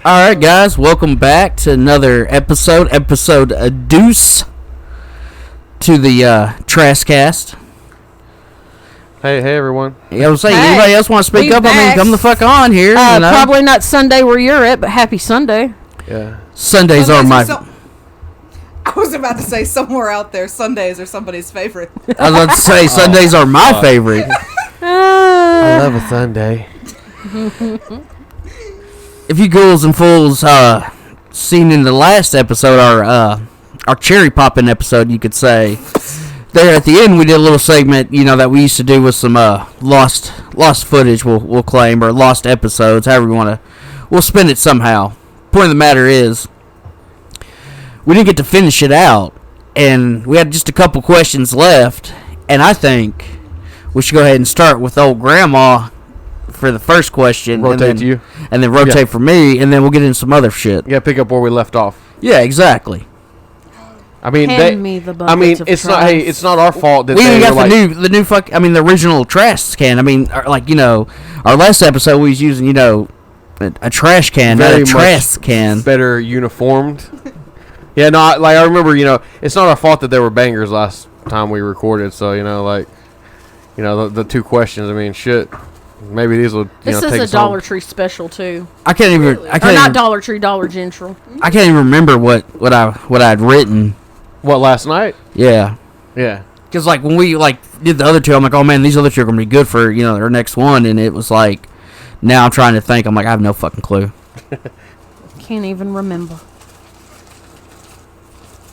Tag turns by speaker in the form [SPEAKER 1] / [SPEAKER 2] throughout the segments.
[SPEAKER 1] Alright guys, welcome back to another episode deuce to the TRASSCAST.
[SPEAKER 2] Hey everyone.
[SPEAKER 1] Yeah, I was saying, anybody else want to speak up? I mean, come the fuck on here.
[SPEAKER 3] Probably not Sunday where you're at, but happy Sunday.
[SPEAKER 2] Yeah.
[SPEAKER 1] Sundays are my...
[SPEAKER 4] I was about to say somewhere out there, Sundays are somebody's favorite.
[SPEAKER 1] I was about to say, Sundays are my favorite.
[SPEAKER 2] I love a Sunday.
[SPEAKER 1] If you ghouls and fools seen in the last episode, our cherry popping episode, you could say, there at the end we did a little segment, you know, that we used to do with some lost footage, we'll claim, or lost episodes, however you want to, we'll spin it somehow. Point of the matter is, we didn't get to finish it out, and we had just a couple questions left, and I think we should go ahead and start with old Grandma for the first question.
[SPEAKER 2] Rotate to you.
[SPEAKER 1] And then rotate for me, and then we'll get into some other shit.
[SPEAKER 2] Yeah, pick up where we left off.
[SPEAKER 1] Yeah, exactly.
[SPEAKER 2] I mean, it's not. Hey, it's not our fault that
[SPEAKER 1] we
[SPEAKER 2] they
[SPEAKER 1] got
[SPEAKER 2] were
[SPEAKER 1] the original trash can. I mean, like, you know, our last episode we was using, you know, a trash can, not a trass can.
[SPEAKER 2] Better uniformed. Yeah, no, I remember, you know, it's not our fault that there were bangers last time we recorded. So, you know, like, you know, the two questions. I mean, shit. Maybe these will.
[SPEAKER 3] This is a Dollar Tree special too.
[SPEAKER 1] I can't even.
[SPEAKER 3] Not Dollar Tree, Dollar General.
[SPEAKER 1] I can't even remember what I'd written.
[SPEAKER 2] What, last night?
[SPEAKER 1] Yeah.
[SPEAKER 2] Yeah.
[SPEAKER 1] Because like when we did the other two, I'm like, oh man, these other two are gonna be good for, you know, our next one, and it was like, now I'm trying to think. I'm like, I have no fucking clue.
[SPEAKER 3] Can't even remember.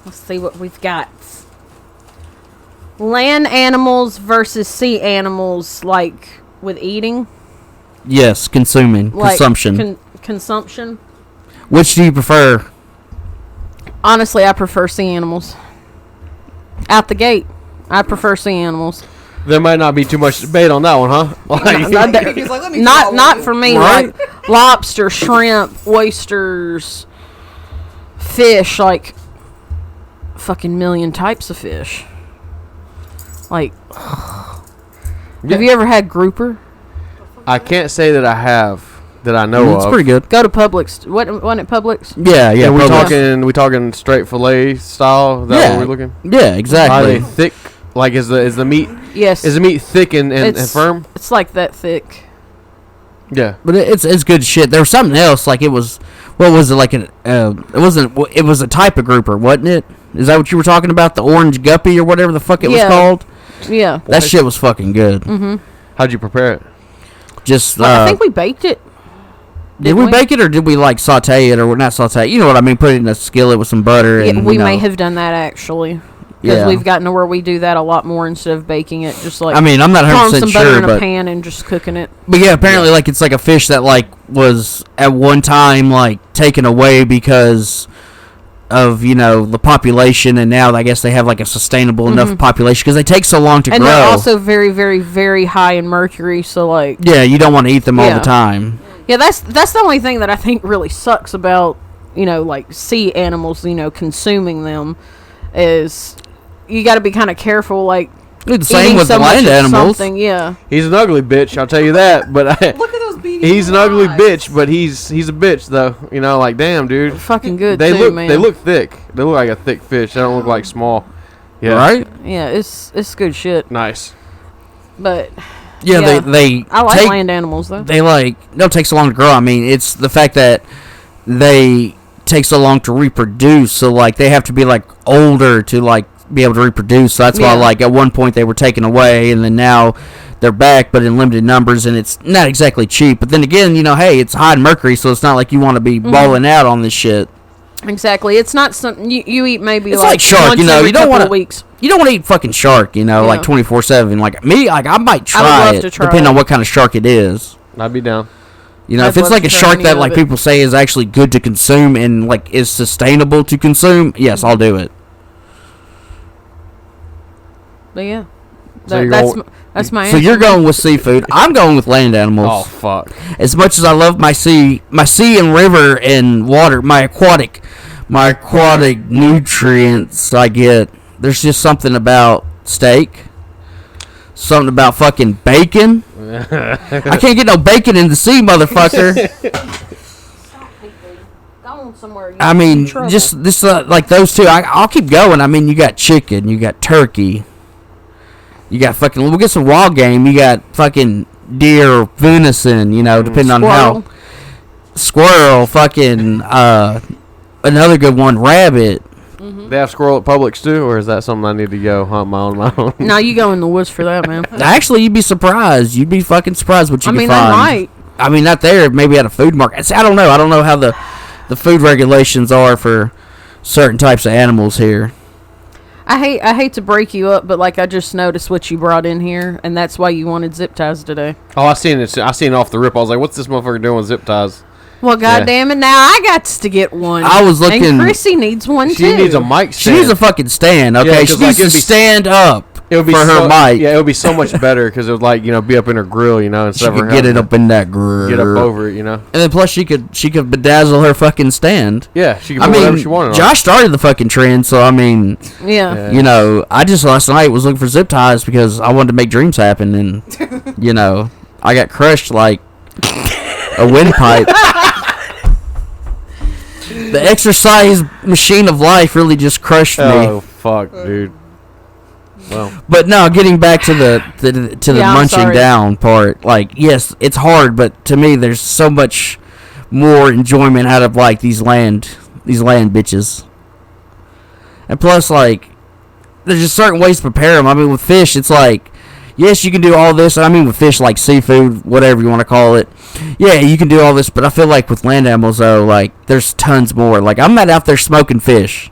[SPEAKER 3] Let's see what we've got. Land animals versus sea animals, like with eating.
[SPEAKER 1] Yes, consuming,
[SPEAKER 3] like
[SPEAKER 1] consumption.
[SPEAKER 3] Consumption.
[SPEAKER 1] Which do you prefer?
[SPEAKER 3] Honestly, I prefer sea animals. Out the gate, I prefer sea animals.
[SPEAKER 2] There might not be too much debate on that one, huh?
[SPEAKER 3] Not for me. Right? Like lobster, shrimp, oysters, fish, like fucking million types of fish. Like, have you ever had grouper?
[SPEAKER 2] I can't say that I have, that I know of.
[SPEAKER 1] It's pretty good.
[SPEAKER 3] Go to Publix. Wasn't it Publix?
[SPEAKER 1] Yeah.
[SPEAKER 2] We talking straight fillet style? Is that what we're looking?
[SPEAKER 1] Yeah, exactly.
[SPEAKER 2] Are they thick? Like, is the meat?
[SPEAKER 3] Yes.
[SPEAKER 2] Is the meat thick and firm?
[SPEAKER 3] It's like that thick.
[SPEAKER 2] Yeah,
[SPEAKER 1] but it's good shit. There was something else. Like, it was, what was it, like it was a type of grouper, wasn't it? Is that what you were talking about? The orange guppy or whatever the fuck it was called?
[SPEAKER 3] Yeah.
[SPEAKER 1] That shit was fucking good.
[SPEAKER 3] Mm-hmm.
[SPEAKER 2] How'd you prepare it?
[SPEAKER 1] Just
[SPEAKER 3] I think we baked it.
[SPEAKER 1] Did we bake it, or did we like saute it, or not saute? You know what I mean? Put it in a skillet with some butter.
[SPEAKER 3] Yeah,
[SPEAKER 1] and
[SPEAKER 3] we may have done that actually. Because we've gotten to where we do that a lot more instead of baking it. Just like,
[SPEAKER 1] I mean, I'm not 100% sure,
[SPEAKER 3] some butter in a pan and just cooking it.
[SPEAKER 1] But yeah, apparently, like, it's like a fish that like was at one time like taken away because of, you know, the population, and now I guess they have like a sustainable enough population because they take so long to grow.
[SPEAKER 3] And they're also very, very, very high in mercury. So like,
[SPEAKER 1] yeah, you don't want to eat them all the time.
[SPEAKER 3] Yeah, that's the only thing that I think really sucks about, you know, like sea animals, you know, consuming them, is you got to be kind of careful, like,
[SPEAKER 1] the same with the land animals.
[SPEAKER 3] Yeah,
[SPEAKER 2] he's an ugly bitch, I'll tell you that. But
[SPEAKER 4] look at those beady
[SPEAKER 2] he's an ugly
[SPEAKER 4] eyes.
[SPEAKER 2] bitch, but he's a bitch though. You know, like, damn, dude.
[SPEAKER 3] Fucking good.
[SPEAKER 2] They
[SPEAKER 3] too, man.
[SPEAKER 2] They look thick. They look like a thick fish. They don't look like small. Yeah.
[SPEAKER 1] Right.
[SPEAKER 3] Yeah, it's good shit.
[SPEAKER 2] Nice.
[SPEAKER 3] But
[SPEAKER 1] yeah, they
[SPEAKER 3] I like land animals though.
[SPEAKER 1] They'll take so long to grow. I mean, it's the fact that they take so long to reproduce. So like they have to be like older to like be able to reproduce. So that's why like at one point they were taken away, and then now they're back, but in limited numbers, and it's not exactly cheap. But then again, you know, hey, it's high in mercury, so it's not like you want to be balling out on this shit.
[SPEAKER 3] Exactly. It's not something you eat maybe
[SPEAKER 1] it's like shark,
[SPEAKER 3] once
[SPEAKER 1] you know,
[SPEAKER 3] every
[SPEAKER 1] you don't want to
[SPEAKER 3] weeks.
[SPEAKER 1] You don't want to eat fucking shark, you know, like 24/7. Like me, like I might try it, depending on what kind of shark it is.
[SPEAKER 2] I'd be down.
[SPEAKER 1] You know, if it's like a shark that like people say is actually good to consume and like is sustainable to consume, yes, I'll do it.
[SPEAKER 3] But yeah, that's my
[SPEAKER 1] answer. So you're going with seafood. I'm going with land animals.
[SPEAKER 2] Oh fuck!
[SPEAKER 1] As much as I love my sea and river and water, my aquatic nutrients I get. There's just something about steak, something about fucking bacon. I can't get no bacon in the sea, motherfucker.
[SPEAKER 3] Go on somewhere.
[SPEAKER 1] I mean, just this like those two. I'll keep going. I mean, you got chicken, you got turkey, you got fucking. We'll get some raw game. You got fucking deer, venison. You know, depending on how. Squirrel, fucking. Another good one, rabbit.
[SPEAKER 2] They have squirrel at Publix too, or is that something I need to go hunt my own?
[SPEAKER 3] No, you go in the woods for that, man.
[SPEAKER 1] Actually, you'd be surprised. You'd be fucking surprised what you can find.
[SPEAKER 3] I might.
[SPEAKER 1] I mean, not there. Maybe at a food market. I don't know. I don't know how the food regulations are for certain types of animals here.
[SPEAKER 3] I hate to break you up, but like I just noticed what you brought in here, and that's why you wanted zip ties today.
[SPEAKER 2] Oh, I seen it off the rip. I was like, "What's this motherfucker doing with zip ties?"
[SPEAKER 3] Well, goddamn it! Now I got to get one.
[SPEAKER 1] I was looking.
[SPEAKER 3] And Chrissy needs one too.
[SPEAKER 2] She needs a mic stand.
[SPEAKER 1] She needs a fucking stand. Okay, she needs to stand up. It would be for her mic.
[SPEAKER 2] Yeah, it would be so much better because it would be up in her grill, instead
[SPEAKER 1] she
[SPEAKER 2] of her
[SPEAKER 1] could get it up in that grill.
[SPEAKER 2] Get up over it,
[SPEAKER 1] And then plus she could bedazzle her fucking stand.
[SPEAKER 2] Yeah, she could put whatever she wanted.
[SPEAKER 1] Josh started the fucking trend, so I mean,
[SPEAKER 3] yeah.
[SPEAKER 1] I just last night was looking for zip ties because I wanted to make dreams happen, and I got crushed like a windpipe. The exercise machine of life really just crushed me.
[SPEAKER 2] Oh fuck, dude. Well,
[SPEAKER 1] but no, getting back to the munching down part. Like, yes, it's hard, but to me, there's so much more enjoyment out of like these land bitches. And plus, like, there's just certain ways to prepare them. I mean, with fish, it's like, yes, you can do all this. I mean, with fish, like seafood, whatever you want to call it. Yeah, you can do all this, but I feel like with land animals, though, like, there's tons more. Like, I'm not out there smoking fish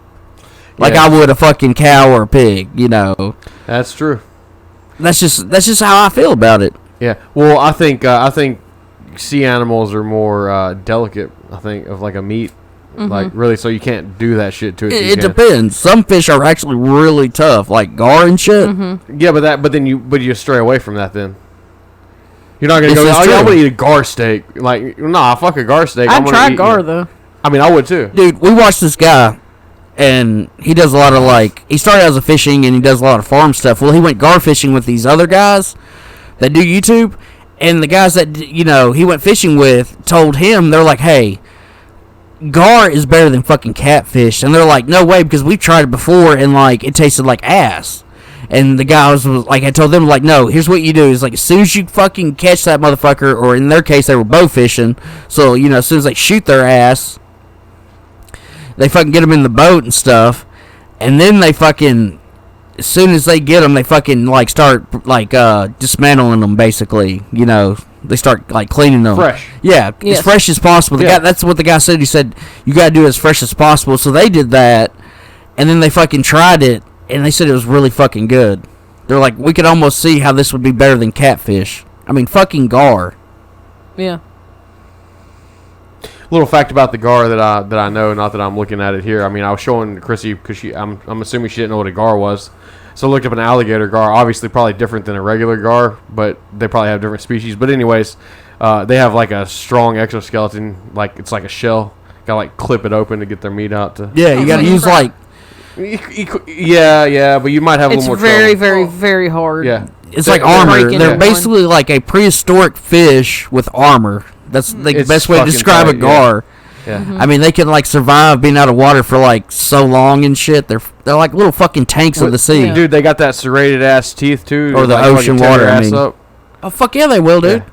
[SPEAKER 1] like I would a fucking cow or a pig,
[SPEAKER 2] That's true.
[SPEAKER 1] That's just how I feel about it.
[SPEAKER 2] Yeah. Well, I think sea animals are more delicate. I think of like a meat, like really. So you can't do that shit to it.
[SPEAKER 1] It depends. Some fish are actually really tough, like gar and shit.
[SPEAKER 3] Mm-hmm.
[SPEAKER 2] Yeah, but you stray away from that then. You're not gonna go. Oh, yeah, I'm gonna eat a gar steak. Like, nah, fuck a gar steak.
[SPEAKER 3] I'd try gar though.
[SPEAKER 2] I mean, I would too.
[SPEAKER 1] Dude, we watched this guy, and he does a lot of he started out as a fishing, and he does a lot of farm stuff. Well, he went gar fishing with these other guys that do YouTube, and the guys that he went fishing with told him, they're like, hey, gar is better than fucking catfish, and they're like, no way, because we've tried it before, and it tasted like ass. And the guys was like, I told them, like, no, here's what you do is, like, as soon as you fucking catch that motherfucker, or in their case, they were bow fishing, so, as soon as they shoot their ass, they fucking get them in the boat and stuff, and then they fucking, as soon as they get them, they fucking, start, dismantling them, basically, they start, cleaning them.
[SPEAKER 2] Fresh.
[SPEAKER 1] Yeah, as fresh as possible. The guy, that's what the guy said. He said, you gotta do it as fresh as possible, so they did that, and then they fucking tried it, and they said it was really fucking good. They're like, we could almost see how this would be better than catfish. I mean, fucking gar.
[SPEAKER 3] Yeah.
[SPEAKER 2] Little fact about the gar that I know, not that I'm looking at it here. I mean, I was showing Chrissy because I'm assuming she didn't know what a gar was, so I looked up an alligator gar. Obviously, probably different than a regular gar, but they probably have different species. But anyways, they have a strong exoskeleton, it's like a shell. Gotta clip it open to get their meat out.
[SPEAKER 1] Yeah, you gotta use
[SPEAKER 2] Yeah, but you might have a little more trouble.
[SPEAKER 3] It's very, very, very hard.
[SPEAKER 2] Yeah.
[SPEAKER 1] It's like armor. They're basically like a prehistoric fish with armor. That's the best way to describe a gar.
[SPEAKER 2] Yeah.
[SPEAKER 3] Mm-hmm.
[SPEAKER 1] I mean, they can survive being out of water for so long and shit. They're like little fucking tanks of the sea.
[SPEAKER 2] Dude, they got that serrated ass teeth too.
[SPEAKER 1] Or the ocean water. I mean,
[SPEAKER 2] up.
[SPEAKER 1] oh fuck yeah, they will, dude.
[SPEAKER 2] Yeah.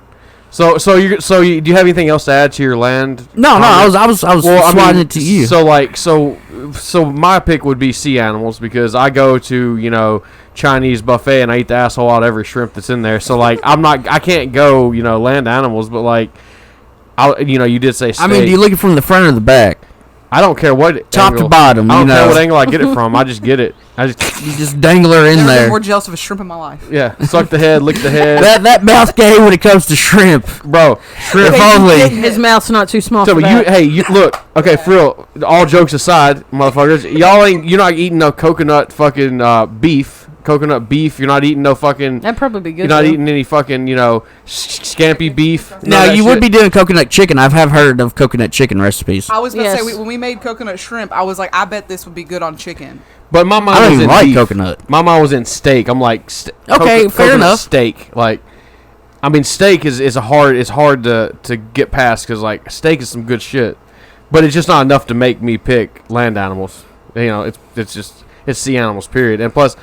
[SPEAKER 2] So do you have anything else to add to your land?
[SPEAKER 1] No, I was sliding it to you.
[SPEAKER 2] So my pick would be sea animals because I go to Chinese buffet and I eat the asshole out of every shrimp that's in there. So I can't go land animals, but you did say steak.
[SPEAKER 1] I mean, do you look at from the front or the back?
[SPEAKER 2] I don't care what
[SPEAKER 1] top
[SPEAKER 2] angle,
[SPEAKER 1] to bottom.
[SPEAKER 2] I don't care what angle I get it from. I just get it.
[SPEAKER 1] You just dangle her in
[SPEAKER 4] Never
[SPEAKER 1] there.
[SPEAKER 4] been more jealous of a shrimp in my life.
[SPEAKER 2] Yeah, suck the head, lick the head.
[SPEAKER 1] that mouth game when it comes to shrimp,
[SPEAKER 2] bro.
[SPEAKER 1] Shrimp only.
[SPEAKER 3] His mouth's not too small
[SPEAKER 2] So
[SPEAKER 3] for that.
[SPEAKER 2] you look. Okay, for real. All jokes aside, motherfuckers, you're not eating no coconut fucking beef. Coconut beef. You're not eating no fucking.
[SPEAKER 3] That'd probably be good.
[SPEAKER 2] You're not eating any fucking scampi beef.
[SPEAKER 1] Now you would be doing coconut chicken. I have heard of coconut chicken recipes.
[SPEAKER 4] I was gonna say when we made coconut shrimp, I was like, I bet this would be good on chicken.
[SPEAKER 2] But my mom
[SPEAKER 1] I don't
[SPEAKER 2] was
[SPEAKER 1] even
[SPEAKER 2] in
[SPEAKER 1] like
[SPEAKER 2] beef.
[SPEAKER 1] coconut.
[SPEAKER 2] My mom was in steak. I'm like,
[SPEAKER 1] okay, fair enough.
[SPEAKER 2] Steak, I mean, steak is hard to get past because like steak is some good shit, but it's just not enough to make me pick land animals. You know, it's sea animals, period. And plus,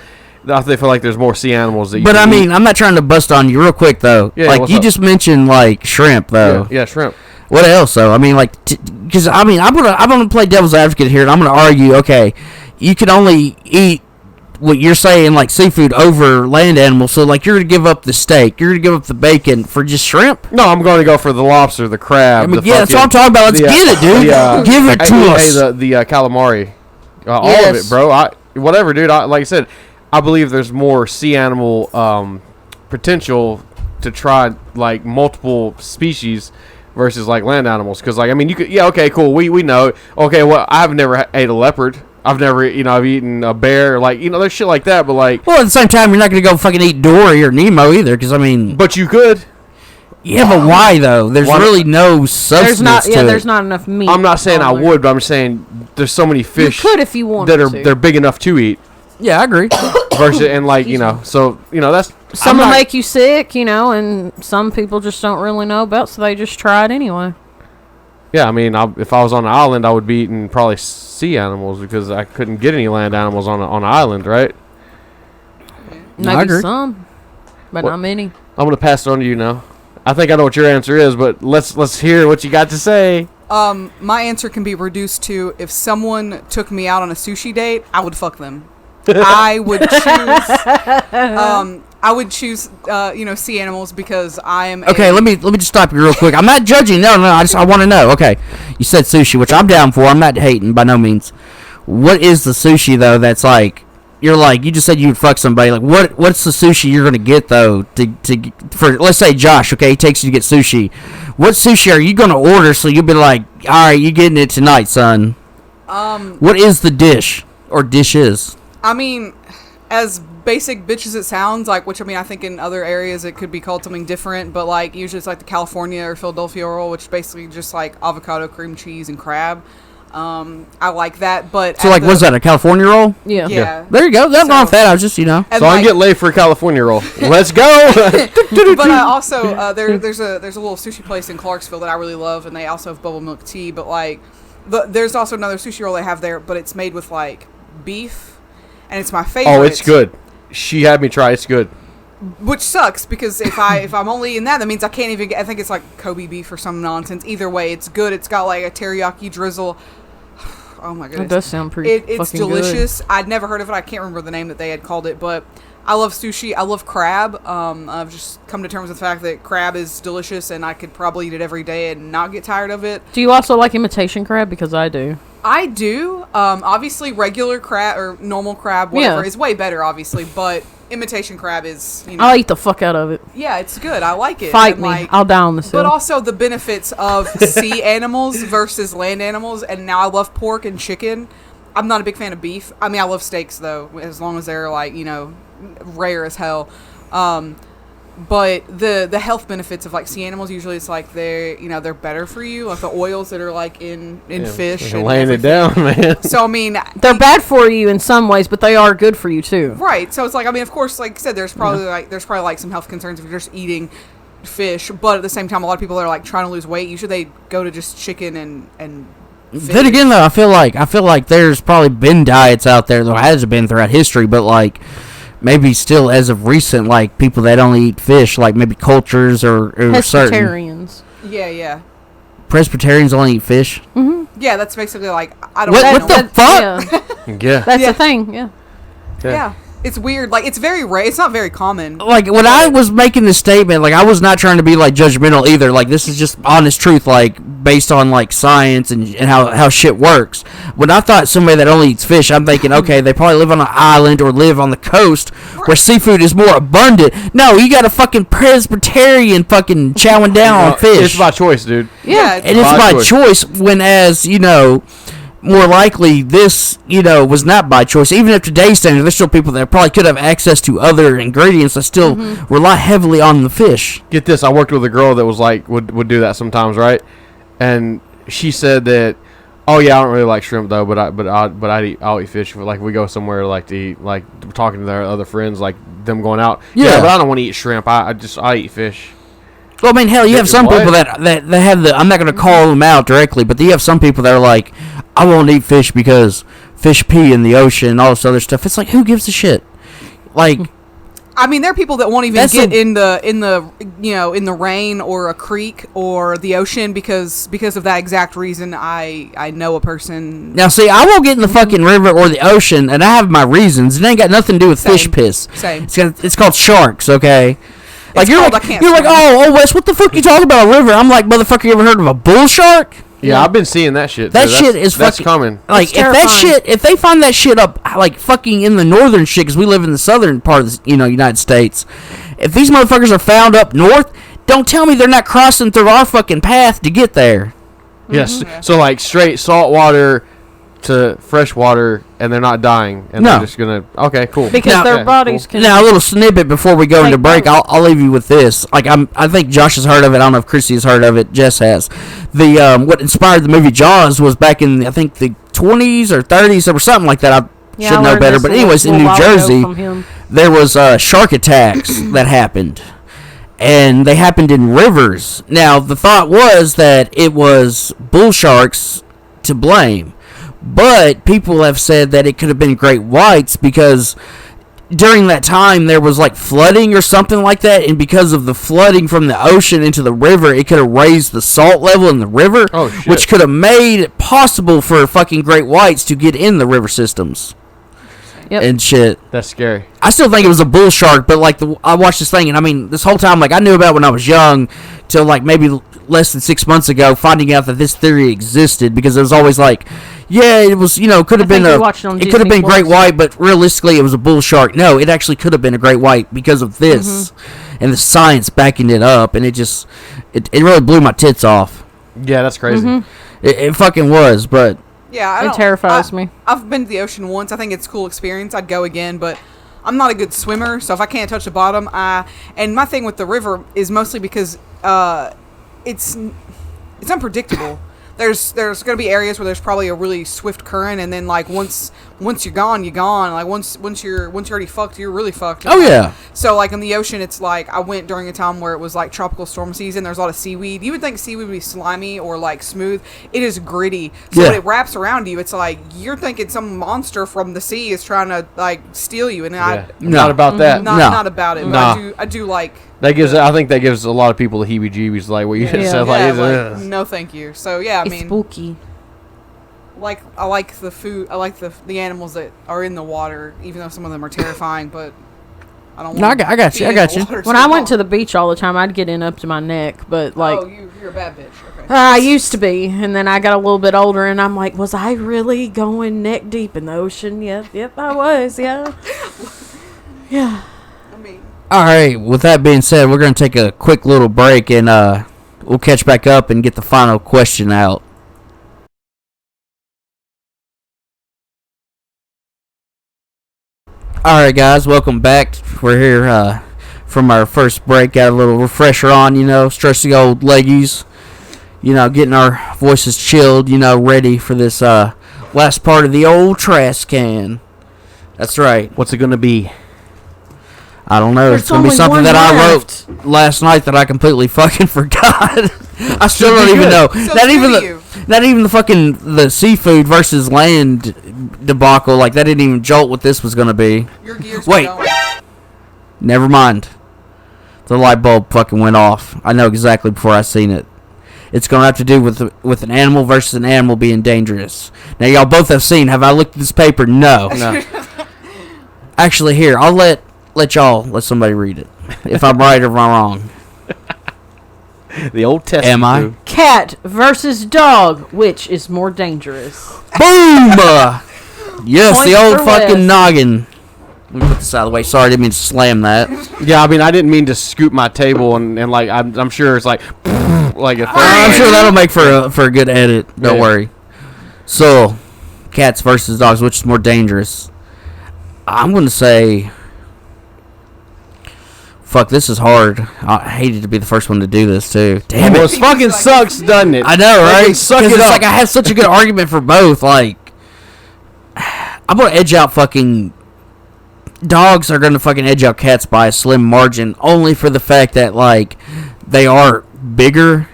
[SPEAKER 2] I feel like there's more sea animals that you
[SPEAKER 1] But
[SPEAKER 2] can
[SPEAKER 1] I mean,
[SPEAKER 2] eat.
[SPEAKER 1] I'm not trying to bust on you real quick though.
[SPEAKER 2] Yeah,
[SPEAKER 1] like
[SPEAKER 2] what's
[SPEAKER 1] you
[SPEAKER 2] up?
[SPEAKER 1] just mentioned like shrimp though.
[SPEAKER 2] Yeah, shrimp.
[SPEAKER 1] What else though? I mean, like, because I mean, I'm gonna play devil's advocate here, and I'm gonna argue. Okay, you can only eat what you're saying, like seafood, over land animals. So like, you're gonna give up the steak, you're gonna give up the bacon for just shrimp.
[SPEAKER 2] No, I'm going to go for the lobster, the crab.
[SPEAKER 1] I mean,
[SPEAKER 2] the
[SPEAKER 1] yeah, that's what I'm
[SPEAKER 2] fucking-
[SPEAKER 1] talking about. Let's
[SPEAKER 2] the,
[SPEAKER 1] get it, dude. Give it to us.
[SPEAKER 2] The calamari, all of
[SPEAKER 3] Yes.
[SPEAKER 2] it, bro. Whatever, dude. Like I said, I believe there's more sea animal potential to try like multiple species versus like land animals. Because like, I mean, you could, yeah, okay, cool. We know. Okay, well, I've never ate a leopard. I've never, I've eaten a bear. Like, there's shit like that. But like,
[SPEAKER 1] Well, at the same time, you're not gonna go fucking eat Dory or Nemo either, because I mean,
[SPEAKER 2] but you could.
[SPEAKER 1] yeah, but why though? There's
[SPEAKER 2] Why-
[SPEAKER 1] really no substance to it.
[SPEAKER 3] There's not enough meat.
[SPEAKER 2] I'm not saying I
[SPEAKER 3] on there.
[SPEAKER 2] would, but I'm saying there's so many
[SPEAKER 3] You
[SPEAKER 2] fish
[SPEAKER 3] could if you wanted
[SPEAKER 2] that are
[SPEAKER 3] to.
[SPEAKER 2] they're big enough to eat.
[SPEAKER 1] Yeah, I agree.
[SPEAKER 2] Versus and like so that's
[SPEAKER 3] Some
[SPEAKER 2] I'm
[SPEAKER 3] will
[SPEAKER 2] not-
[SPEAKER 3] make you sick, and some people just don't really know about, so they just try it anyway.
[SPEAKER 2] Yeah, I mean, if I was on an island, I would be eating probably sea animals because I couldn't get any land animals on an island, right?
[SPEAKER 1] No, I
[SPEAKER 3] Maybe
[SPEAKER 1] agree.
[SPEAKER 3] some, but
[SPEAKER 2] What-
[SPEAKER 3] not many.
[SPEAKER 2] I'm gonna pass it on to you now. I think I know what your answer is, but let's hear what you got to say.
[SPEAKER 4] My answer can be reduced to if someone took me out on a sushi date, I would fuck them. I would choose sea animals because I am
[SPEAKER 1] Okay, let me just stop you real quick. I'm not judging. No, I want to know. Okay, you said sushi, which I'm down for. I'm not hating by no means. What is the sushi though? That's like you just said you would fuck somebody. Like what's the sushi you're gonna get though? For let's say Josh, okay, he takes you to get sushi. What sushi are you gonna order? So you'll be like, all right, you getting it tonight, son. What is the dish or dishes?
[SPEAKER 4] I mean, as basic bitch as it sounds, like, which I mean, I think in other areas it could be called something different, but like usually it's like the California or Philadelphia roll, which is basically just like avocado, cream cheese, and crab. I like that, but
[SPEAKER 1] So like, what's that? A California roll?
[SPEAKER 3] Yeah.
[SPEAKER 4] Yeah.
[SPEAKER 1] There you go. Nothing wrong with that. I was just
[SPEAKER 4] And
[SPEAKER 2] So I
[SPEAKER 4] like-
[SPEAKER 2] can get laid for a California roll. Let's go.
[SPEAKER 4] but also there's a little sushi place in Clarksville that I really love, and they also have bubble milk tea. But like, there's also another sushi roll they have there, but it's made with like beef, and it's my favorite.
[SPEAKER 2] Oh, it's good. She had me try. It's good.
[SPEAKER 4] Which sucks because if I'm only eating that means I can't even get. I think it's like Kobe beef or some nonsense. Either way, it's good. It's got like a teriyaki drizzle. Oh my
[SPEAKER 3] That
[SPEAKER 4] goodness.
[SPEAKER 3] does sound pretty
[SPEAKER 4] It's
[SPEAKER 3] fucking
[SPEAKER 4] delicious. I'd never heard of it. I can't remember the name that they had called it, but I love sushi. I love crab. I've just come to terms with the fact that crab is delicious, and I could probably eat it every day and not get tired of it.
[SPEAKER 3] good. Do you also like imitation crab? Because I do.
[SPEAKER 4] I do. Obviously, regular crab or normal crab, whatever,
[SPEAKER 3] Yeah.
[SPEAKER 4] is way better, obviously, but imitation crab is,
[SPEAKER 3] I'll eat the fuck out of it.
[SPEAKER 4] yeah, it's good. I like it.
[SPEAKER 3] Fight
[SPEAKER 4] And,
[SPEAKER 3] me.
[SPEAKER 4] like,
[SPEAKER 3] I'll die on the
[SPEAKER 4] but
[SPEAKER 3] hill.
[SPEAKER 4] also the benefits of sea animals versus land animals. And now I love pork and chicken. I'm not a big fan of beef. I mean, I love steaks though, as long as they're like, rare as hell. But the health benefits of like sea animals, usually it's like they're better for you, like the oils that are like in fish. And
[SPEAKER 2] laying it
[SPEAKER 4] everything.
[SPEAKER 2] down, man.
[SPEAKER 4] So I mean,
[SPEAKER 3] They're bad for you in some ways, but they are good for you too.
[SPEAKER 4] right. So it's like, I mean, of course, like I said, there's probably like some health concerns if you're just eating fish, but at the same time, a lot of people that are like trying to lose weight, usually they go to just chicken and fish.
[SPEAKER 1] Then again, though, I feel like there's probably been diets out there, though it hasn't been throughout history, but like maybe still as of recent, like people that only eat fish, like maybe cultures or certain
[SPEAKER 3] Pescatarians.
[SPEAKER 4] Yeah.
[SPEAKER 1] Presbyterians only eat fish.
[SPEAKER 4] Yeah, that's basically like, I don't
[SPEAKER 1] What
[SPEAKER 4] know.
[SPEAKER 1] the fuck?
[SPEAKER 3] Yeah,
[SPEAKER 2] Yeah.
[SPEAKER 3] that's
[SPEAKER 4] Yeah.
[SPEAKER 3] the thing. Yeah.
[SPEAKER 4] Yeah. It's weird. Like, it's very rare. It's not very common.
[SPEAKER 1] Like when I was making this statement, like I was not trying to be like judgmental either. Like this is just honest truth, like based on like science and how shit works. When I thought somebody that only eats fish, I'm thinking, okay, they probably live on an island or live on the coast where seafood is more abundant. No, you got a fucking Presbyterian fucking chowing down on fish.
[SPEAKER 2] It's by choice, dude.
[SPEAKER 4] Yeah.
[SPEAKER 1] And it's
[SPEAKER 2] by
[SPEAKER 1] by choice, when as, more likely this, was not by choice. Even if today's standard, there's still people that probably could have access to other ingredients that still rely heavily on the fish.
[SPEAKER 2] Get this, I worked with a girl that was like would do that sometimes, right? And she said that, oh yeah, I don't really like shrimp though, but I'll eat fish. Like we go somewhere like to eat, like talking to their other friends, like them going out.
[SPEAKER 1] Yeah.
[SPEAKER 2] But I don't want to eat shrimp. I eat fish.
[SPEAKER 1] Well, I mean, hell, you have some
[SPEAKER 2] What?
[SPEAKER 1] people that have the. I'm not going to call them out directly, but you have some people that are like, I won't eat fish because fish pee in the ocean and all this other stuff. It's like, who gives a shit? Like,
[SPEAKER 4] I mean, there are people that won't even
[SPEAKER 1] That's
[SPEAKER 4] get
[SPEAKER 1] a-
[SPEAKER 4] in the rain or a creek or the ocean because of that exact reason. I know a person.
[SPEAKER 1] now, see, I won't get in the fucking river or the ocean, and I have my reasons. It ain't got nothing to do with fish
[SPEAKER 4] Same.
[SPEAKER 1] piss.
[SPEAKER 4] Same.
[SPEAKER 1] It's called sharks, okay? Like
[SPEAKER 4] It's
[SPEAKER 1] you're
[SPEAKER 4] called
[SPEAKER 1] like
[SPEAKER 4] I can't
[SPEAKER 1] you're like,
[SPEAKER 4] swim.
[SPEAKER 1] oh Wes, what the fuck you talking about a river? I'm like, motherfucker, you ever heard of a bull shark?
[SPEAKER 2] Yeah, I've been seeing that shit.
[SPEAKER 1] That
[SPEAKER 2] too.
[SPEAKER 1] shit is
[SPEAKER 2] that's
[SPEAKER 1] fucking
[SPEAKER 2] coming.
[SPEAKER 1] Like,
[SPEAKER 3] It's
[SPEAKER 1] if that
[SPEAKER 3] terrifying.
[SPEAKER 1] shit, if they find that shit up, like, fucking in the northern shit, because we live in the southern part of the, United States, if these motherfuckers are found up north, don't tell me they're not crossing through our fucking path to get there.
[SPEAKER 2] Yes.
[SPEAKER 4] Mm-hmm.
[SPEAKER 2] So like straight salt water to fresh water, and they're not dying, and
[SPEAKER 1] No.
[SPEAKER 2] they're just gonna. Okay, cool.
[SPEAKER 3] Because
[SPEAKER 1] Now-
[SPEAKER 3] their
[SPEAKER 2] Okay,
[SPEAKER 3] bodies
[SPEAKER 2] cool.
[SPEAKER 3] can.
[SPEAKER 1] Now, a little snippet before we go into
[SPEAKER 3] Take
[SPEAKER 1] break.
[SPEAKER 3] both.
[SPEAKER 1] I'll leave you with this. Like, I think Josh has heard of it. I don't know if Chrissy has heard of it. Jess has. The what inspired the movie Jaws was back in, I think, the 20s or 30s or something like that. I
[SPEAKER 3] Yeah,
[SPEAKER 1] should
[SPEAKER 3] I
[SPEAKER 1] know
[SPEAKER 3] learned
[SPEAKER 1] better.
[SPEAKER 3] this
[SPEAKER 1] But
[SPEAKER 3] a little-
[SPEAKER 1] anyways, in
[SPEAKER 3] little
[SPEAKER 1] New
[SPEAKER 3] while ago
[SPEAKER 1] Jersey,
[SPEAKER 3] from him.
[SPEAKER 1] there was shark attacks that happened, and they happened in rivers. Now, the thought was that it was bull sharks to blame, but people have said that it could have been great whites because during that time there was like flooding or something like that, and because of the flooding from the ocean into the river, it could have raised the salt level in the river,
[SPEAKER 2] Oh, shit.
[SPEAKER 1] which could have made it possible for fucking great whites to get in the river systems
[SPEAKER 3] Yep.
[SPEAKER 1] and shit.
[SPEAKER 2] That's scary.
[SPEAKER 1] I still think it was a bull shark, but like I watched this thing, and I mean, this whole time, like I knew about it when I was young, till like maybe less than 6 months ago, finding out that this theory existed, because it was always like, yeah, it was, could have
[SPEAKER 3] I
[SPEAKER 1] been
[SPEAKER 3] think
[SPEAKER 1] a,
[SPEAKER 3] we watched it on
[SPEAKER 1] it could have
[SPEAKER 3] Disney
[SPEAKER 1] been great
[SPEAKER 3] Plus.
[SPEAKER 1] white, but realistically, it was a bull shark. No, it actually could have been a great white because of this, and the science backing it up, and it really blew my tits off.
[SPEAKER 2] Yeah, that's crazy.
[SPEAKER 1] It fucking was, but
[SPEAKER 4] Yeah, I
[SPEAKER 3] It
[SPEAKER 4] don't-
[SPEAKER 3] terrifies me.
[SPEAKER 4] I've been to the ocean once. I think it's a cool experience. I'd go again, but I'm not a good swimmer, so if I can't touch the bottom, and my thing with the river is mostly because it's unpredictable. There's going to be areas where there's probably a really swift current, and then like once you're gone, you're gone. Like once you're already fucked, you're really fucked.
[SPEAKER 1] oh yeah,
[SPEAKER 4] So like in the ocean, it's like I went during a time where it was like tropical storm season. There's a lot of seaweed. You would think seaweed would be slimy or like smooth. It is gritty. So when
[SPEAKER 1] Yeah.
[SPEAKER 4] it wraps around you, it's like you're thinking some monster from the sea is trying to like steal you. And
[SPEAKER 2] Yeah.
[SPEAKER 1] No.
[SPEAKER 2] Not about that.
[SPEAKER 1] No.
[SPEAKER 4] not about it. But
[SPEAKER 2] Nah.
[SPEAKER 4] I do like.
[SPEAKER 2] I think that gives a lot of people the heebie-jeebies, like what you just said. Like,
[SPEAKER 4] Yeah,
[SPEAKER 2] it's,
[SPEAKER 4] like, no, thank you. So yeah, I
[SPEAKER 3] It's
[SPEAKER 4] mean,
[SPEAKER 3] spooky.
[SPEAKER 4] like I like the food. I like the animals that are in the water, even though some of them are terrifying. But I don't.
[SPEAKER 1] No,
[SPEAKER 4] want
[SPEAKER 1] I got you, I got you.
[SPEAKER 3] When I went to the beach all the time, I'd get in up to my neck, but like.
[SPEAKER 4] oh, you're a bad bitch. Okay.
[SPEAKER 3] I used to be, and then I got a little bit older, and I'm like, was I really going neck deep in the ocean? Yep, I was, yeah. Yeah.
[SPEAKER 4] I mean,
[SPEAKER 1] all right. With that being said, we're gonna take a quick little break, and we'll catch back up and get the final question out. All right, guys, welcome back. We're here from our first break. Got a little refresher on, stretch the old leggies. Getting our voices chilled. Ready for this last part of the old TRASSCAN. That's right.
[SPEAKER 2] what's it gonna be?
[SPEAKER 1] I don't know.
[SPEAKER 3] There's
[SPEAKER 1] It's gonna be
[SPEAKER 3] only
[SPEAKER 1] something
[SPEAKER 3] one
[SPEAKER 1] that I
[SPEAKER 3] left.
[SPEAKER 1] wrote last night that I completely fucking forgot. I still don't even know.
[SPEAKER 4] So
[SPEAKER 1] Not even
[SPEAKER 4] screw you.
[SPEAKER 1] not even the fucking the seafood versus land debacle. Like that didn't even jolt what this was gonna be.
[SPEAKER 4] your gears.
[SPEAKER 1] Wait.
[SPEAKER 4] Were going.
[SPEAKER 1] Never mind. The light bulb fucking went off. I know exactly before I seen it. It's gonna have to do with an animal versus an animal being dangerous. Now y'all both have seen. Have I looked at this paper? No.
[SPEAKER 2] No.
[SPEAKER 1] Actually, here I'll let somebody read it. If I'm right or if I'm wrong.
[SPEAKER 2] The Old Testament.
[SPEAKER 1] Am I?
[SPEAKER 2] dude.
[SPEAKER 3] Cat versus dog, which is more dangerous?
[SPEAKER 1] Boom! Yes,
[SPEAKER 3] Point
[SPEAKER 1] the old
[SPEAKER 3] for
[SPEAKER 1] fucking
[SPEAKER 3] Wes.
[SPEAKER 1] noggin. Let me put this out of the way. Sorry, I didn't mean to slam that.
[SPEAKER 2] Yeah, I mean, I didn't mean to scoop my table and like I'm sure it's like like a
[SPEAKER 1] I'm sure that'll make for a good edit. Don't
[SPEAKER 2] Yeah.
[SPEAKER 1] worry. So, cats versus dogs, which is more dangerous? I'm gonna say. Fuck, this is hard. I hated to be the first one to do this too. Damn
[SPEAKER 2] Well,
[SPEAKER 1] it!
[SPEAKER 2] it fucking sucks, doesn't it?
[SPEAKER 1] I know, right?
[SPEAKER 2] Fucking suck
[SPEAKER 1] 'Cause
[SPEAKER 2] it
[SPEAKER 1] it's
[SPEAKER 2] up.
[SPEAKER 1] like I have such a good argument for both. Like, I'm gonna edge out fucking dogs are gonna fucking edge out cats by a slim margin, only for the fact that like they are bigger,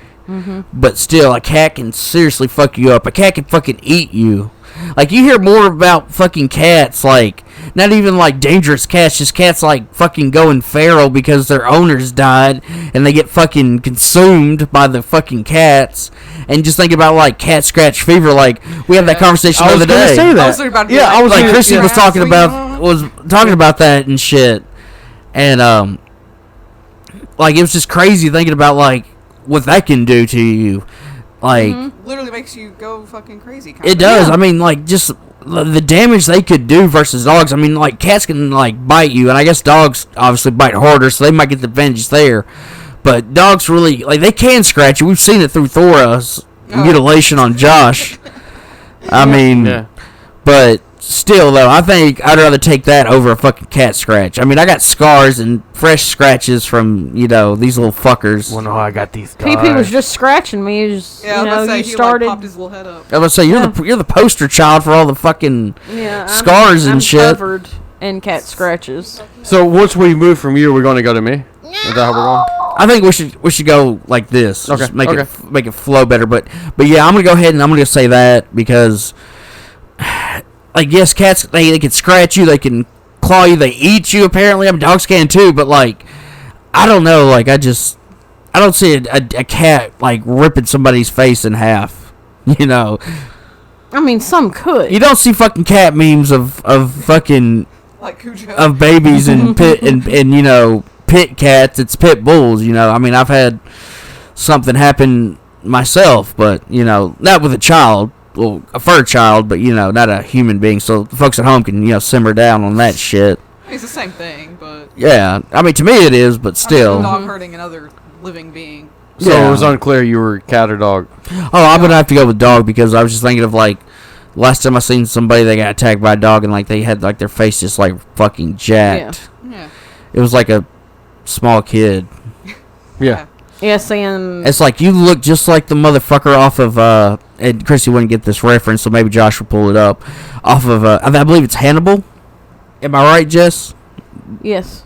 [SPEAKER 1] but still, a cat can seriously fuck you up. A cat can fucking eat you. Like, you hear more about fucking cats, like, not even like dangerous cats, just cats like fucking going feral because their owners died and they get fucking consumed by the fucking cats. And just think about like cat scratch fever. Like, we had that conversation the other day.
[SPEAKER 2] Say that.
[SPEAKER 4] I was about to be
[SPEAKER 2] I was
[SPEAKER 1] Like,
[SPEAKER 2] gonna-
[SPEAKER 1] Chrissy was talking about that and shit. And like, it was just crazy thinking about like what that can do to you. Like,
[SPEAKER 4] literally makes you go fucking crazy. Kind
[SPEAKER 1] it does. I mean, like, just the damage they could do versus dogs. I mean, like, cats can like bite you, and I guess dogs obviously bite harder, so they might get the advantage there. But dogs really, like, they can scratch you. We've seen it through Thora's mutilation on Josh. I mean, but still, though, I think I'd rather take that over a fucking cat scratch. I mean, I got scars and fresh scratches from, you know, these little fuckers.
[SPEAKER 2] Well, no, I got these guys.
[SPEAKER 3] PP was just scratching me. He just,
[SPEAKER 4] yeah,
[SPEAKER 3] you
[SPEAKER 4] I was
[SPEAKER 3] know,
[SPEAKER 4] about to
[SPEAKER 3] you
[SPEAKER 4] say,
[SPEAKER 3] started.
[SPEAKER 4] He, like, popped his little head up.
[SPEAKER 1] I was say you're the poster child for all the fucking
[SPEAKER 3] Yeah,
[SPEAKER 1] scars and
[SPEAKER 3] I'm
[SPEAKER 1] shit.
[SPEAKER 3] covered in cat scratches.
[SPEAKER 2] So once we move from you, we're going to go to me. Is that how we're going?
[SPEAKER 1] I think we should go like this.
[SPEAKER 2] Okay,
[SPEAKER 1] Just make
[SPEAKER 2] okay.
[SPEAKER 1] it flow better. But yeah, I'm gonna go ahead and I'm gonna say that because, like, yes, cats they can scratch you, they can claw you, they eat you. Apparently, I mean, dogs can too. But like, I don't know. Like, I don't see a cat like ripping somebody's face in half. You know,
[SPEAKER 3] I mean, some could.
[SPEAKER 1] you don't see fucking cat memes of fucking
[SPEAKER 4] Like Cujo.
[SPEAKER 1] of babies and pit and you know, pit cats. It's pit bulls. You know, I mean, I've had something happen myself, but you know, not with a child, well, a fur child, but you know, not a human being. So the folks at home can, you know, simmer down on that shit.
[SPEAKER 4] It's the same thing, but
[SPEAKER 1] Yeah, I mean, to me it is, but
[SPEAKER 4] I mean,
[SPEAKER 1] still.
[SPEAKER 4] a dog hurting another living being.
[SPEAKER 2] So
[SPEAKER 1] Yeah.
[SPEAKER 2] it was unclear you were cat or dog.
[SPEAKER 1] Oh, I'm gonna have to go with dog because I was just thinking of like last time I seen somebody that got attacked by a dog and like they had like their face just like fucking jacked.
[SPEAKER 4] Yeah.
[SPEAKER 1] It was like a small kid.
[SPEAKER 2] Yeah.
[SPEAKER 3] Yes, and
[SPEAKER 1] It's like you look just like the motherfucker off of and Chrissy wouldn't get this reference, so maybe Josh will pull it up. Off of I believe it's Hannibal. Am I right, Jess?
[SPEAKER 3] yes,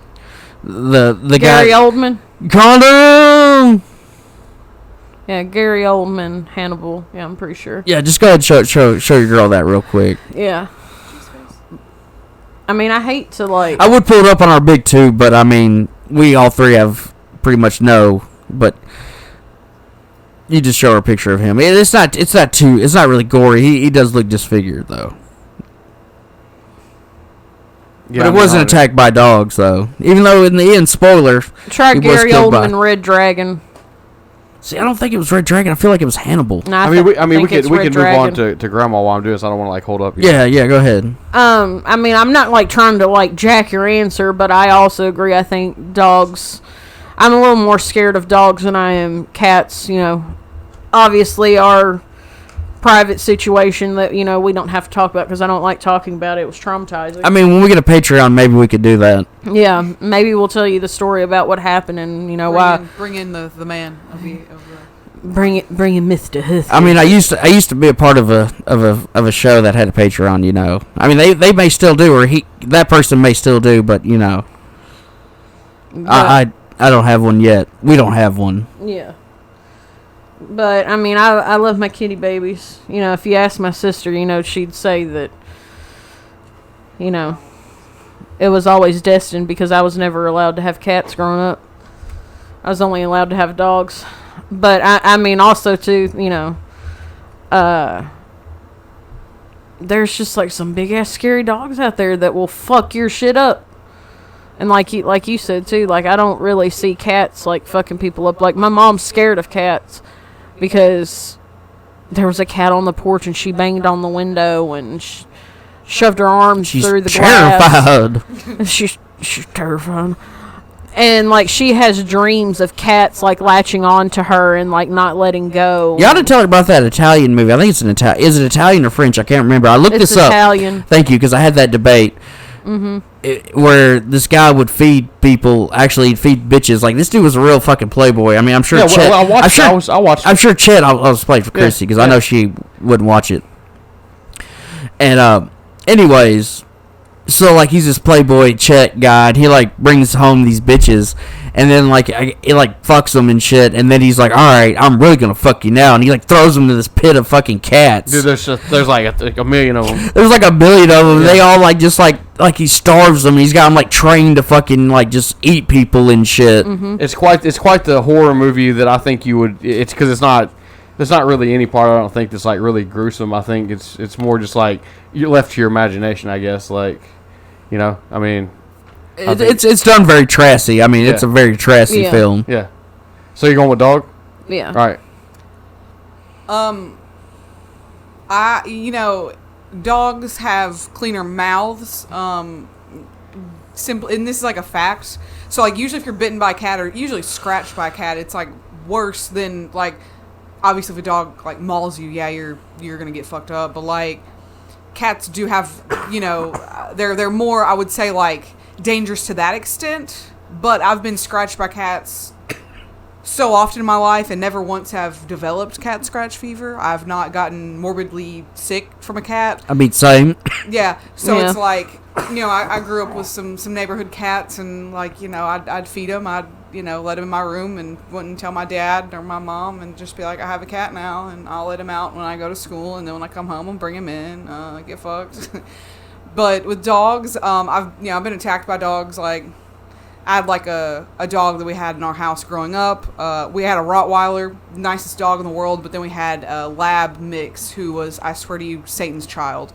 [SPEAKER 1] The
[SPEAKER 3] Gary
[SPEAKER 1] guy
[SPEAKER 3] Oldman.
[SPEAKER 1] Condom.
[SPEAKER 3] Yeah, Gary Oldman, Hannibal. Yeah, I'm pretty sure.
[SPEAKER 1] Yeah, just go ahead and show your girl that real quick.
[SPEAKER 3] Yeah. I mean, I hate to like.
[SPEAKER 1] I would pull it up on our big tube, but I mean, we all three have pretty much know. But you just show her a picture of him. It's not really gory. He does look disfigured though.
[SPEAKER 2] Yeah,
[SPEAKER 1] But it wasn't attacked by dogs though. Even though in the end, spoiler.
[SPEAKER 3] Try
[SPEAKER 1] he was
[SPEAKER 3] Gary
[SPEAKER 1] killed by-
[SPEAKER 3] Oldman, Red Dragon.
[SPEAKER 1] See, I don't think it was Red Dragon. I feel like it was Hannibal.
[SPEAKER 3] No,
[SPEAKER 2] I mean, we
[SPEAKER 3] think
[SPEAKER 2] could
[SPEAKER 3] it's
[SPEAKER 2] we
[SPEAKER 3] Red
[SPEAKER 2] could move on
[SPEAKER 3] Dragon.
[SPEAKER 2] to Grandma while I'm doing this. I don't want to like hold up.
[SPEAKER 1] Yeah, go ahead.
[SPEAKER 3] I mean, I'm not like trying to like jack your answer, but I also agree. I think dogs. I'm a little more scared of dogs than I am cats. You know, obviously our private situation that you know we don't have to talk about because I don't like talking about it. It was traumatizing.
[SPEAKER 1] I mean, when we get a Patreon, maybe we could do that.
[SPEAKER 3] Yeah, maybe we'll tell you the story about what happened and you know why.
[SPEAKER 4] Bring in the man of the.
[SPEAKER 3] Bring in Mr. Huth.
[SPEAKER 1] I mean, I used to be a part of a show that had a Patreon. You know, I mean, they may still do, or that person may still do, but you know, I don't have one yet. We don't have one.
[SPEAKER 3] Yeah. But, I mean, I love my kitty babies. You know, if you ask my sister, you know, she'd say that, you know, it was always destined because I was never allowed to have cats growing up. I was only allowed to have dogs. But, I mean, also, too, you know, there's just, like, some big-ass scary dogs out there that will fuck your shit up. And like you said, too, like, I don't really see cats, like, fucking people up. Like, my mom's scared of cats because there was a cat on the porch and she banged on the window and shoved her arms
[SPEAKER 1] She's
[SPEAKER 3] through the glass.
[SPEAKER 1] terrified.
[SPEAKER 3] She's terrified. And, like, she has dreams of cats, like, latching on to her and, like, not letting go.
[SPEAKER 1] You ought to tell her about that Italian movie. I think it's an Italian. Is it Italian or French? I can't remember. I looked
[SPEAKER 3] It's
[SPEAKER 1] this up.
[SPEAKER 3] Italian.
[SPEAKER 1] Thank you, because I had that debate. Where this guy would feed people, actually he'd feed bitches. Like, this dude was a real fucking playboy. I mean, I'm sure
[SPEAKER 2] Yeah,
[SPEAKER 1] Chet.
[SPEAKER 2] well, I watched. I watched.
[SPEAKER 1] I'm sure Chet. I was playing for Chrissy because I know she wouldn't watch it. And anyways, so like he's this playboy Chet guy, and he like brings home these bitches, and then like it like fucks him and shit, and then he's like, all right, I'm really gonna fuck you now, and he like throws him to this pit of fucking cats.
[SPEAKER 2] Dude, there's like a million of them.
[SPEAKER 1] There's like a billion of them.
[SPEAKER 2] Yeah.
[SPEAKER 1] They all like just like he starves them. He's got them like trained to fucking like just eat people and shit.
[SPEAKER 3] Mm-hmm.
[SPEAKER 2] It's quite the horror movie that I think you would. It's because it's not. There's not really any part I don't think that's like really gruesome. I think it's more just like you're left to your imagination, I guess. Like, you know, I mean,
[SPEAKER 1] It's done very trassy. I mean, it's a very trassy
[SPEAKER 3] Yeah.
[SPEAKER 1] film.
[SPEAKER 2] yeah. So you're going with dog?
[SPEAKER 3] Yeah.
[SPEAKER 2] All
[SPEAKER 4] right. Dogs have cleaner mouths. Simple, and this is like a fact. So like usually if you're bitten by a cat or usually scratched by a cat, it's like worse than like. Obviously, if a dog like mauls you, yeah, you're gonna get fucked up. But like, cats do have, they're more, I would say, like dangerous to that extent. But I've been scratched by cats so often in my life, and never once have developed cat scratch fever. I've not gotten morbidly sick from a cat.
[SPEAKER 1] I mean, same.
[SPEAKER 4] Yeah, so
[SPEAKER 3] Yeah.
[SPEAKER 4] it's like, I grew up with some neighborhood cats, and like, I'd feed them, I'd let them in my room, and wouldn't tell my dad or my mom, and just be like, I have a cat now, and I'll let him out when I go to school, and then when I come home, I'll bring him in, get fucked. But with dogs, I've been attacked by dogs. Like, I had like a dog that we had in our house growing up. We had a Rottweiler, nicest dog in the world, but then we had a lab mix who was, I swear to you, Satan's child.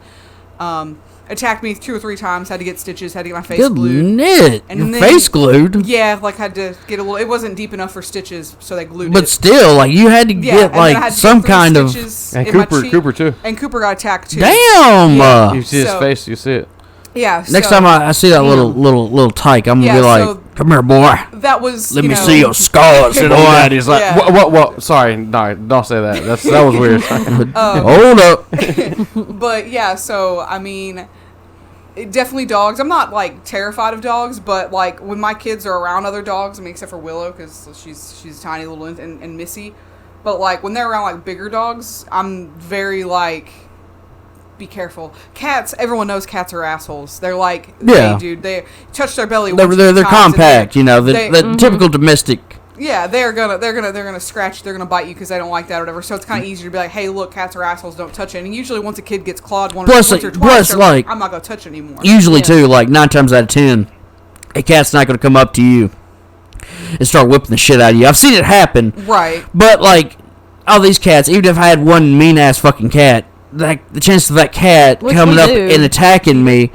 [SPEAKER 4] Attacked me 2 or 3 times, had to get stitches, had to get my face
[SPEAKER 1] Good
[SPEAKER 4] glued.
[SPEAKER 1] knit.
[SPEAKER 4] And
[SPEAKER 1] Your
[SPEAKER 4] then-
[SPEAKER 1] face glued.
[SPEAKER 4] Yeah, like had to get a little, it wasn't deep enough for stitches, so they glued
[SPEAKER 1] But
[SPEAKER 4] it.
[SPEAKER 1] still, like you had to
[SPEAKER 4] Yeah,
[SPEAKER 1] get
[SPEAKER 4] and then I had
[SPEAKER 1] like
[SPEAKER 4] to
[SPEAKER 1] some
[SPEAKER 4] get 3
[SPEAKER 1] kind of.
[SPEAKER 4] stitches
[SPEAKER 2] And
[SPEAKER 4] in my
[SPEAKER 2] Cooper
[SPEAKER 4] cheek.
[SPEAKER 2] too.
[SPEAKER 4] And Cooper got attacked too.
[SPEAKER 1] Damn.
[SPEAKER 4] Yeah.
[SPEAKER 2] You see his
[SPEAKER 4] So-
[SPEAKER 2] face, you see it.
[SPEAKER 4] Yeah.
[SPEAKER 1] Next
[SPEAKER 4] so
[SPEAKER 1] time I see that little tyke, I'm gonna
[SPEAKER 4] Yeah,
[SPEAKER 1] be like,
[SPEAKER 4] so-
[SPEAKER 1] "Come here, boy.
[SPEAKER 4] that was.
[SPEAKER 1] Let me see your scars." And all that. He's like,
[SPEAKER 4] Yeah.
[SPEAKER 2] What? Sorry, no, don't say that. That was weird.
[SPEAKER 1] "Hold up."
[SPEAKER 4] But yeah, so I mean, definitely dogs. I'm not like terrified of dogs, but like when my kids are around other dogs, I mean, except for Willow because she's tiny little and Missy, but like when they're around like bigger dogs, I'm very like, be careful. Cats, everyone knows cats are assholes. They're like,
[SPEAKER 1] Yeah.
[SPEAKER 4] hey, dude, they touch their belly.
[SPEAKER 1] They're
[SPEAKER 4] one, two
[SPEAKER 1] they're
[SPEAKER 4] times and
[SPEAKER 1] compact, the
[SPEAKER 4] they-
[SPEAKER 1] typical domestic.
[SPEAKER 4] Yeah, they're gonna scratch. They're gonna bite you because they don't like that or whatever. So it's kind of easier to be like, hey, look, cats are assholes. Don't touch it. And usually, once a kid gets clawed once or twice, they're
[SPEAKER 1] like,
[SPEAKER 4] I'm not gonna touch it anymore.
[SPEAKER 1] Usually,
[SPEAKER 3] Yeah.
[SPEAKER 1] too, like 9 times out of 10, a cat's not gonna come up to you and start whipping the shit out of you. I've seen it happen,
[SPEAKER 4] Right.
[SPEAKER 1] but like all these cats, even if I had one mean ass fucking cat, the chance of that cat
[SPEAKER 3] Which
[SPEAKER 1] coming
[SPEAKER 3] we
[SPEAKER 1] up
[SPEAKER 3] do.
[SPEAKER 1] and attacking me,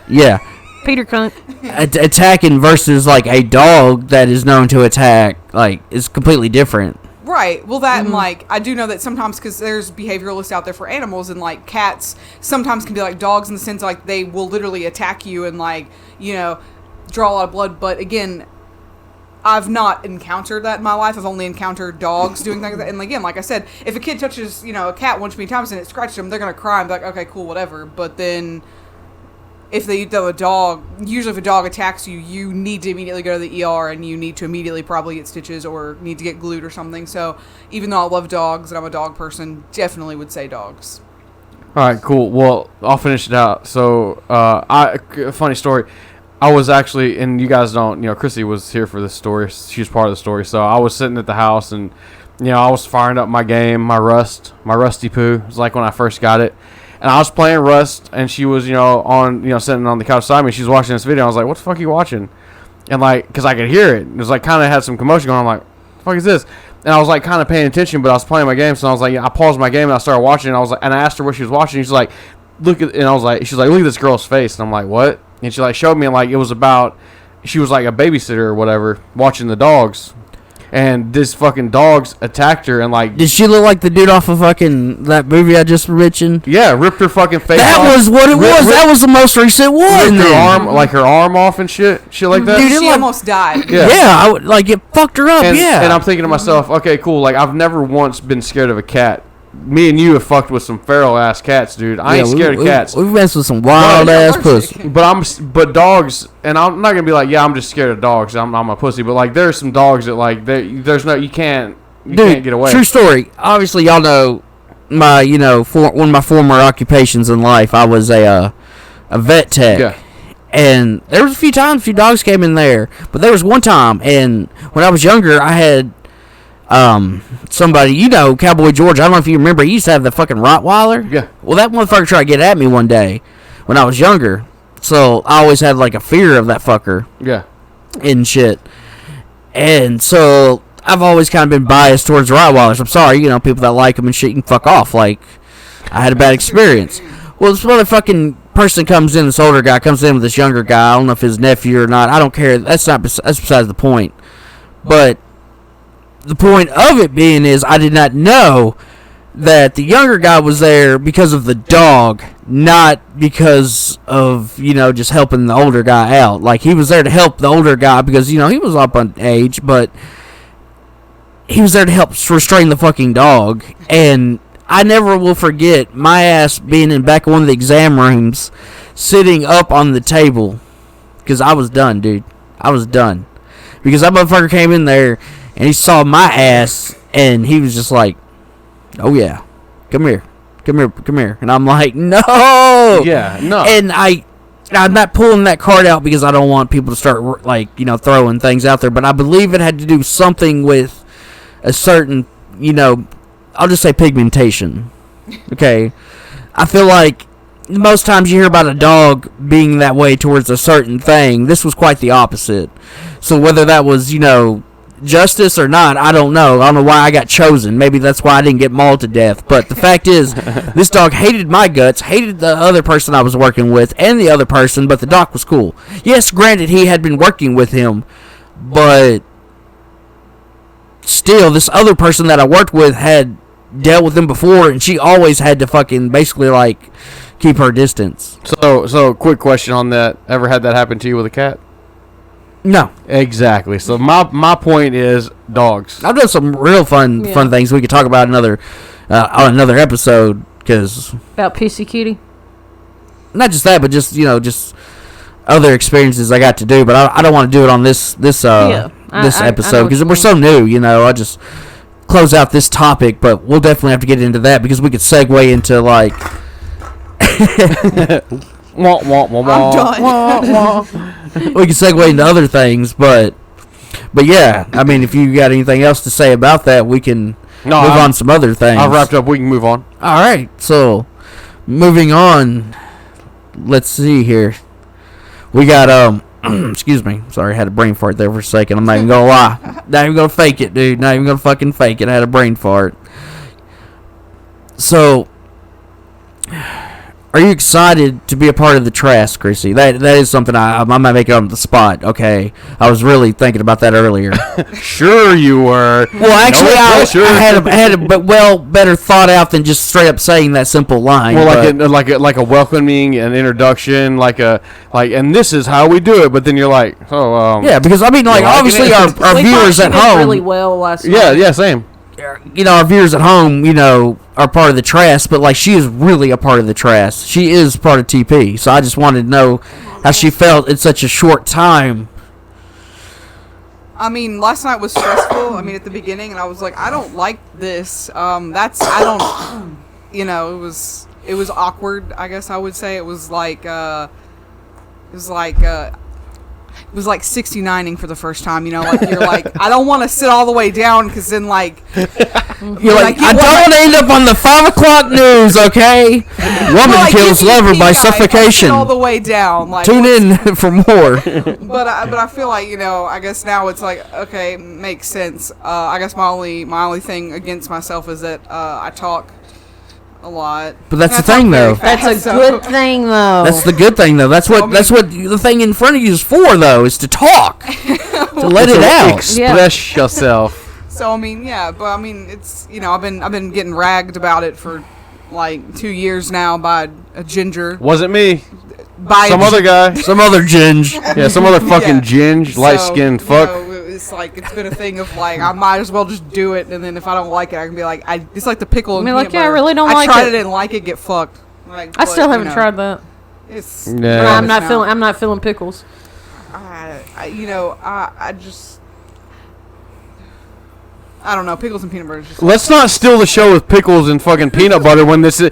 [SPEAKER 1] yeah.
[SPEAKER 3] Peter cunt.
[SPEAKER 1] Attacking versus like a dog that is known to attack, like, is completely different.
[SPEAKER 4] Right. Well, that and like I do know that sometimes because there's behavioralists out there for animals, and like cats sometimes can be like dogs in the sense like they will literally attack you and like draw a lot of blood. But again, I've not encountered that in my life. I've only encountered dogs doing things like that. And again, like I said, if a kid touches a cat one too many times and it scratches them, they're gonna cry and be like, okay, cool, whatever. But then if they eat a dog, usually if a dog attacks you, you need to immediately go to the ER and you need to immediately probably get stitches or need to get glued or something. So even though I love dogs and I'm a dog person, definitely would say dogs.
[SPEAKER 2] All right, cool. Well, I'll finish it out. So, funny story. I was actually, and you guys don't, Chrissy was here for this story. She was part of the story. So I was sitting at the house and, I was firing up my game, my Rusty Poo. It was like when I first got it. And I was playing Rust, and she was, on, sitting on the couch beside me. She was watching this video. I was like, "What the fuck are you watching?" And like, because I could hear it. It was like kind of had some commotion going on. I'm like, "What the fuck is this?" And I was like kind of paying attention, but I was playing my game. So I was like, I paused my game and I started watching. And I was like, and I asked her what she was watching. She's like, "Look at," and I was like, she's like, "Look at this girl's face." And I'm like, "What?" And she like showed me, and like it was about, she was like a babysitter or whatever watching the dogs. And this fucking dogs attacked her and like...
[SPEAKER 1] Did she look like the dude off of fucking that movie I just mentioned?
[SPEAKER 2] Yeah, ripped her fucking face
[SPEAKER 1] That
[SPEAKER 2] off.
[SPEAKER 1] was what it was. That was the most recent one.
[SPEAKER 2] Ripped her arm, like her arm off and shit like that.
[SPEAKER 1] Dude, it
[SPEAKER 4] She
[SPEAKER 1] like-
[SPEAKER 4] almost died.
[SPEAKER 2] Yeah.
[SPEAKER 1] Yeah, it fucked her up,
[SPEAKER 2] and,
[SPEAKER 1] yeah.
[SPEAKER 2] and I'm thinking to myself, okay, cool. Like, I've never once been scared of a cat. Me and you have fucked with some feral ass cats, dude. I ain't scared of cats.
[SPEAKER 1] We've messed with some wild ass
[SPEAKER 4] allergic.
[SPEAKER 1] pussy.
[SPEAKER 2] But dogs, and I'm not gonna be like, yeah, I'm just scared of dogs. I'm a pussy. But like, there's some dogs that like, you can't get away.
[SPEAKER 1] True story. Obviously, y'all know my, one of my former occupations in life. I was a vet tech.
[SPEAKER 2] Yeah.
[SPEAKER 1] And there was a few times a few dogs came in there, but there was one time, and when I was younger, I had somebody, Cowboy George. I don't know if you remember. He used to have the fucking Rottweiler.
[SPEAKER 2] Yeah.
[SPEAKER 1] Well, that motherfucker tried to get at me one day when I was younger, so I always had like a fear of that fucker.
[SPEAKER 2] Yeah.
[SPEAKER 1] And shit. And so I've always kind of been biased towards Rottweilers. I'm sorry, people that like them and shit, you can fuck off. Like, I had a bad experience. Well, this motherfucking person comes in, this older guy comes in with this younger guy. I don't know if his nephew or not. I don't care. That's besides the point. But the point of it being is I did not know that the younger guy was there because of the dog, not because of, just helping the older guy out. Like, he was there to help the older guy because, he was up on age, but he was there to help restrain the fucking dog. And I never will forget my ass being in back of one of the exam rooms, sitting up on the table, because I was done, dude. I was done. Because that motherfucker came in there, and he saw my ass, and he was just like, oh yeah, come here. And I'm like, no!
[SPEAKER 2] Yeah, no.
[SPEAKER 1] And I'm not pulling that card out because I don't want people to start, throwing things out there, but I believe it had to do something with a certain, I'll just say pigmentation. Okay? I feel like most times you hear about a dog being that way towards a certain thing. This was quite the opposite. So whether that was, justice or not, I don't know. I don't know why I got chosen. Maybe that's why I didn't get mauled to death. But the fact is, this dog hated my guts, hated the other person I was working with, and the other person, but the doc was cool. Yes, granted, he had been working with him, but still, this other person that I worked with had dealt with him before, and she always had to fucking basically, keep her distance.
[SPEAKER 2] So quick question on that. Ever had that happen to you with a cat?
[SPEAKER 1] No.
[SPEAKER 2] Exactly. So my point is dogs.
[SPEAKER 1] I've done some real fun things we could talk about on another episode, because
[SPEAKER 3] About PC Kitty?
[SPEAKER 1] not just that, but just just other experiences I got to do. But I don't want to do it on this episode because we're so new. I just close out this topic, but we'll definitely have to get into that because we could segue into
[SPEAKER 4] I'm done.
[SPEAKER 1] we can segue into other things, but yeah, I mean, if you got anything else to say about that, we can move on some other things.
[SPEAKER 2] I've wrapped up. We can move on.
[SPEAKER 1] All right, so moving on. Let's see here. We got excuse me. Sorry, I had a brain fart there for a second. I'm not even gonna lie. Not even gonna fake it, dude. Not even gonna fucking fake it. I had a brain fart. So, are you excited to be a part of the Trass, Chrissy? That is something I might make it on the spot. Okay, I was really thinking about that earlier.
[SPEAKER 2] Sure, you were.
[SPEAKER 1] Well, actually,
[SPEAKER 2] No
[SPEAKER 1] I had a better thought out than just straight up saying that simple line.
[SPEAKER 2] Well, like a welcoming, an introduction, and this is how we do it. But then you're like,
[SPEAKER 1] yeah, because I mean, obviously our viewers at home
[SPEAKER 3] really well last night.
[SPEAKER 2] yeah, same.
[SPEAKER 1] Our viewers at home, are part of the Trass, but she is really a part of the Trass. She is part of TP. So I just wanted to know how she felt in such a short time.
[SPEAKER 4] I mean, last night was stressful. I mean, at the beginning, and I was like, I don't like this. It was awkward. I guess I would say it was like 69ing for the first time, you're like, I don't want to sit all the way down because then
[SPEAKER 1] you're like, I don't want to end up on the 5 o'clock news, okay? Woman kills lover by suffocation.
[SPEAKER 4] All the way down.
[SPEAKER 1] Tune in for more.
[SPEAKER 4] But I feel like, I guess now it's like, okay, makes sense. I guess my only thing against myself is that I talk a lot.
[SPEAKER 1] But that's the thing, though.
[SPEAKER 3] That's a good thing, though.
[SPEAKER 1] That's the good thing, though. That's what the thing in front of you is for, though, is to talk, to let it out,
[SPEAKER 2] express yourself.
[SPEAKER 4] So it's I've been getting ragged about it for 2 years now by a ginger.
[SPEAKER 2] Wasn't me.
[SPEAKER 4] By
[SPEAKER 2] some other guy.
[SPEAKER 1] Some other ginge.
[SPEAKER 2] Yeah, some other fucking ginge, light-skinned fuck.
[SPEAKER 4] It's been a thing of I might as well just do it, and then if I don't like it, I can be like, it's like the pickle.
[SPEAKER 3] I really don't like it.
[SPEAKER 4] I tried it and like it, get fucked.
[SPEAKER 3] I still haven't tried that.
[SPEAKER 4] It's
[SPEAKER 3] I'm not feeling pickles.
[SPEAKER 4] I just I don't know. Pickles and peanut butter is just.
[SPEAKER 2] Let's not steal the show with pickles and fucking peanut butter when this is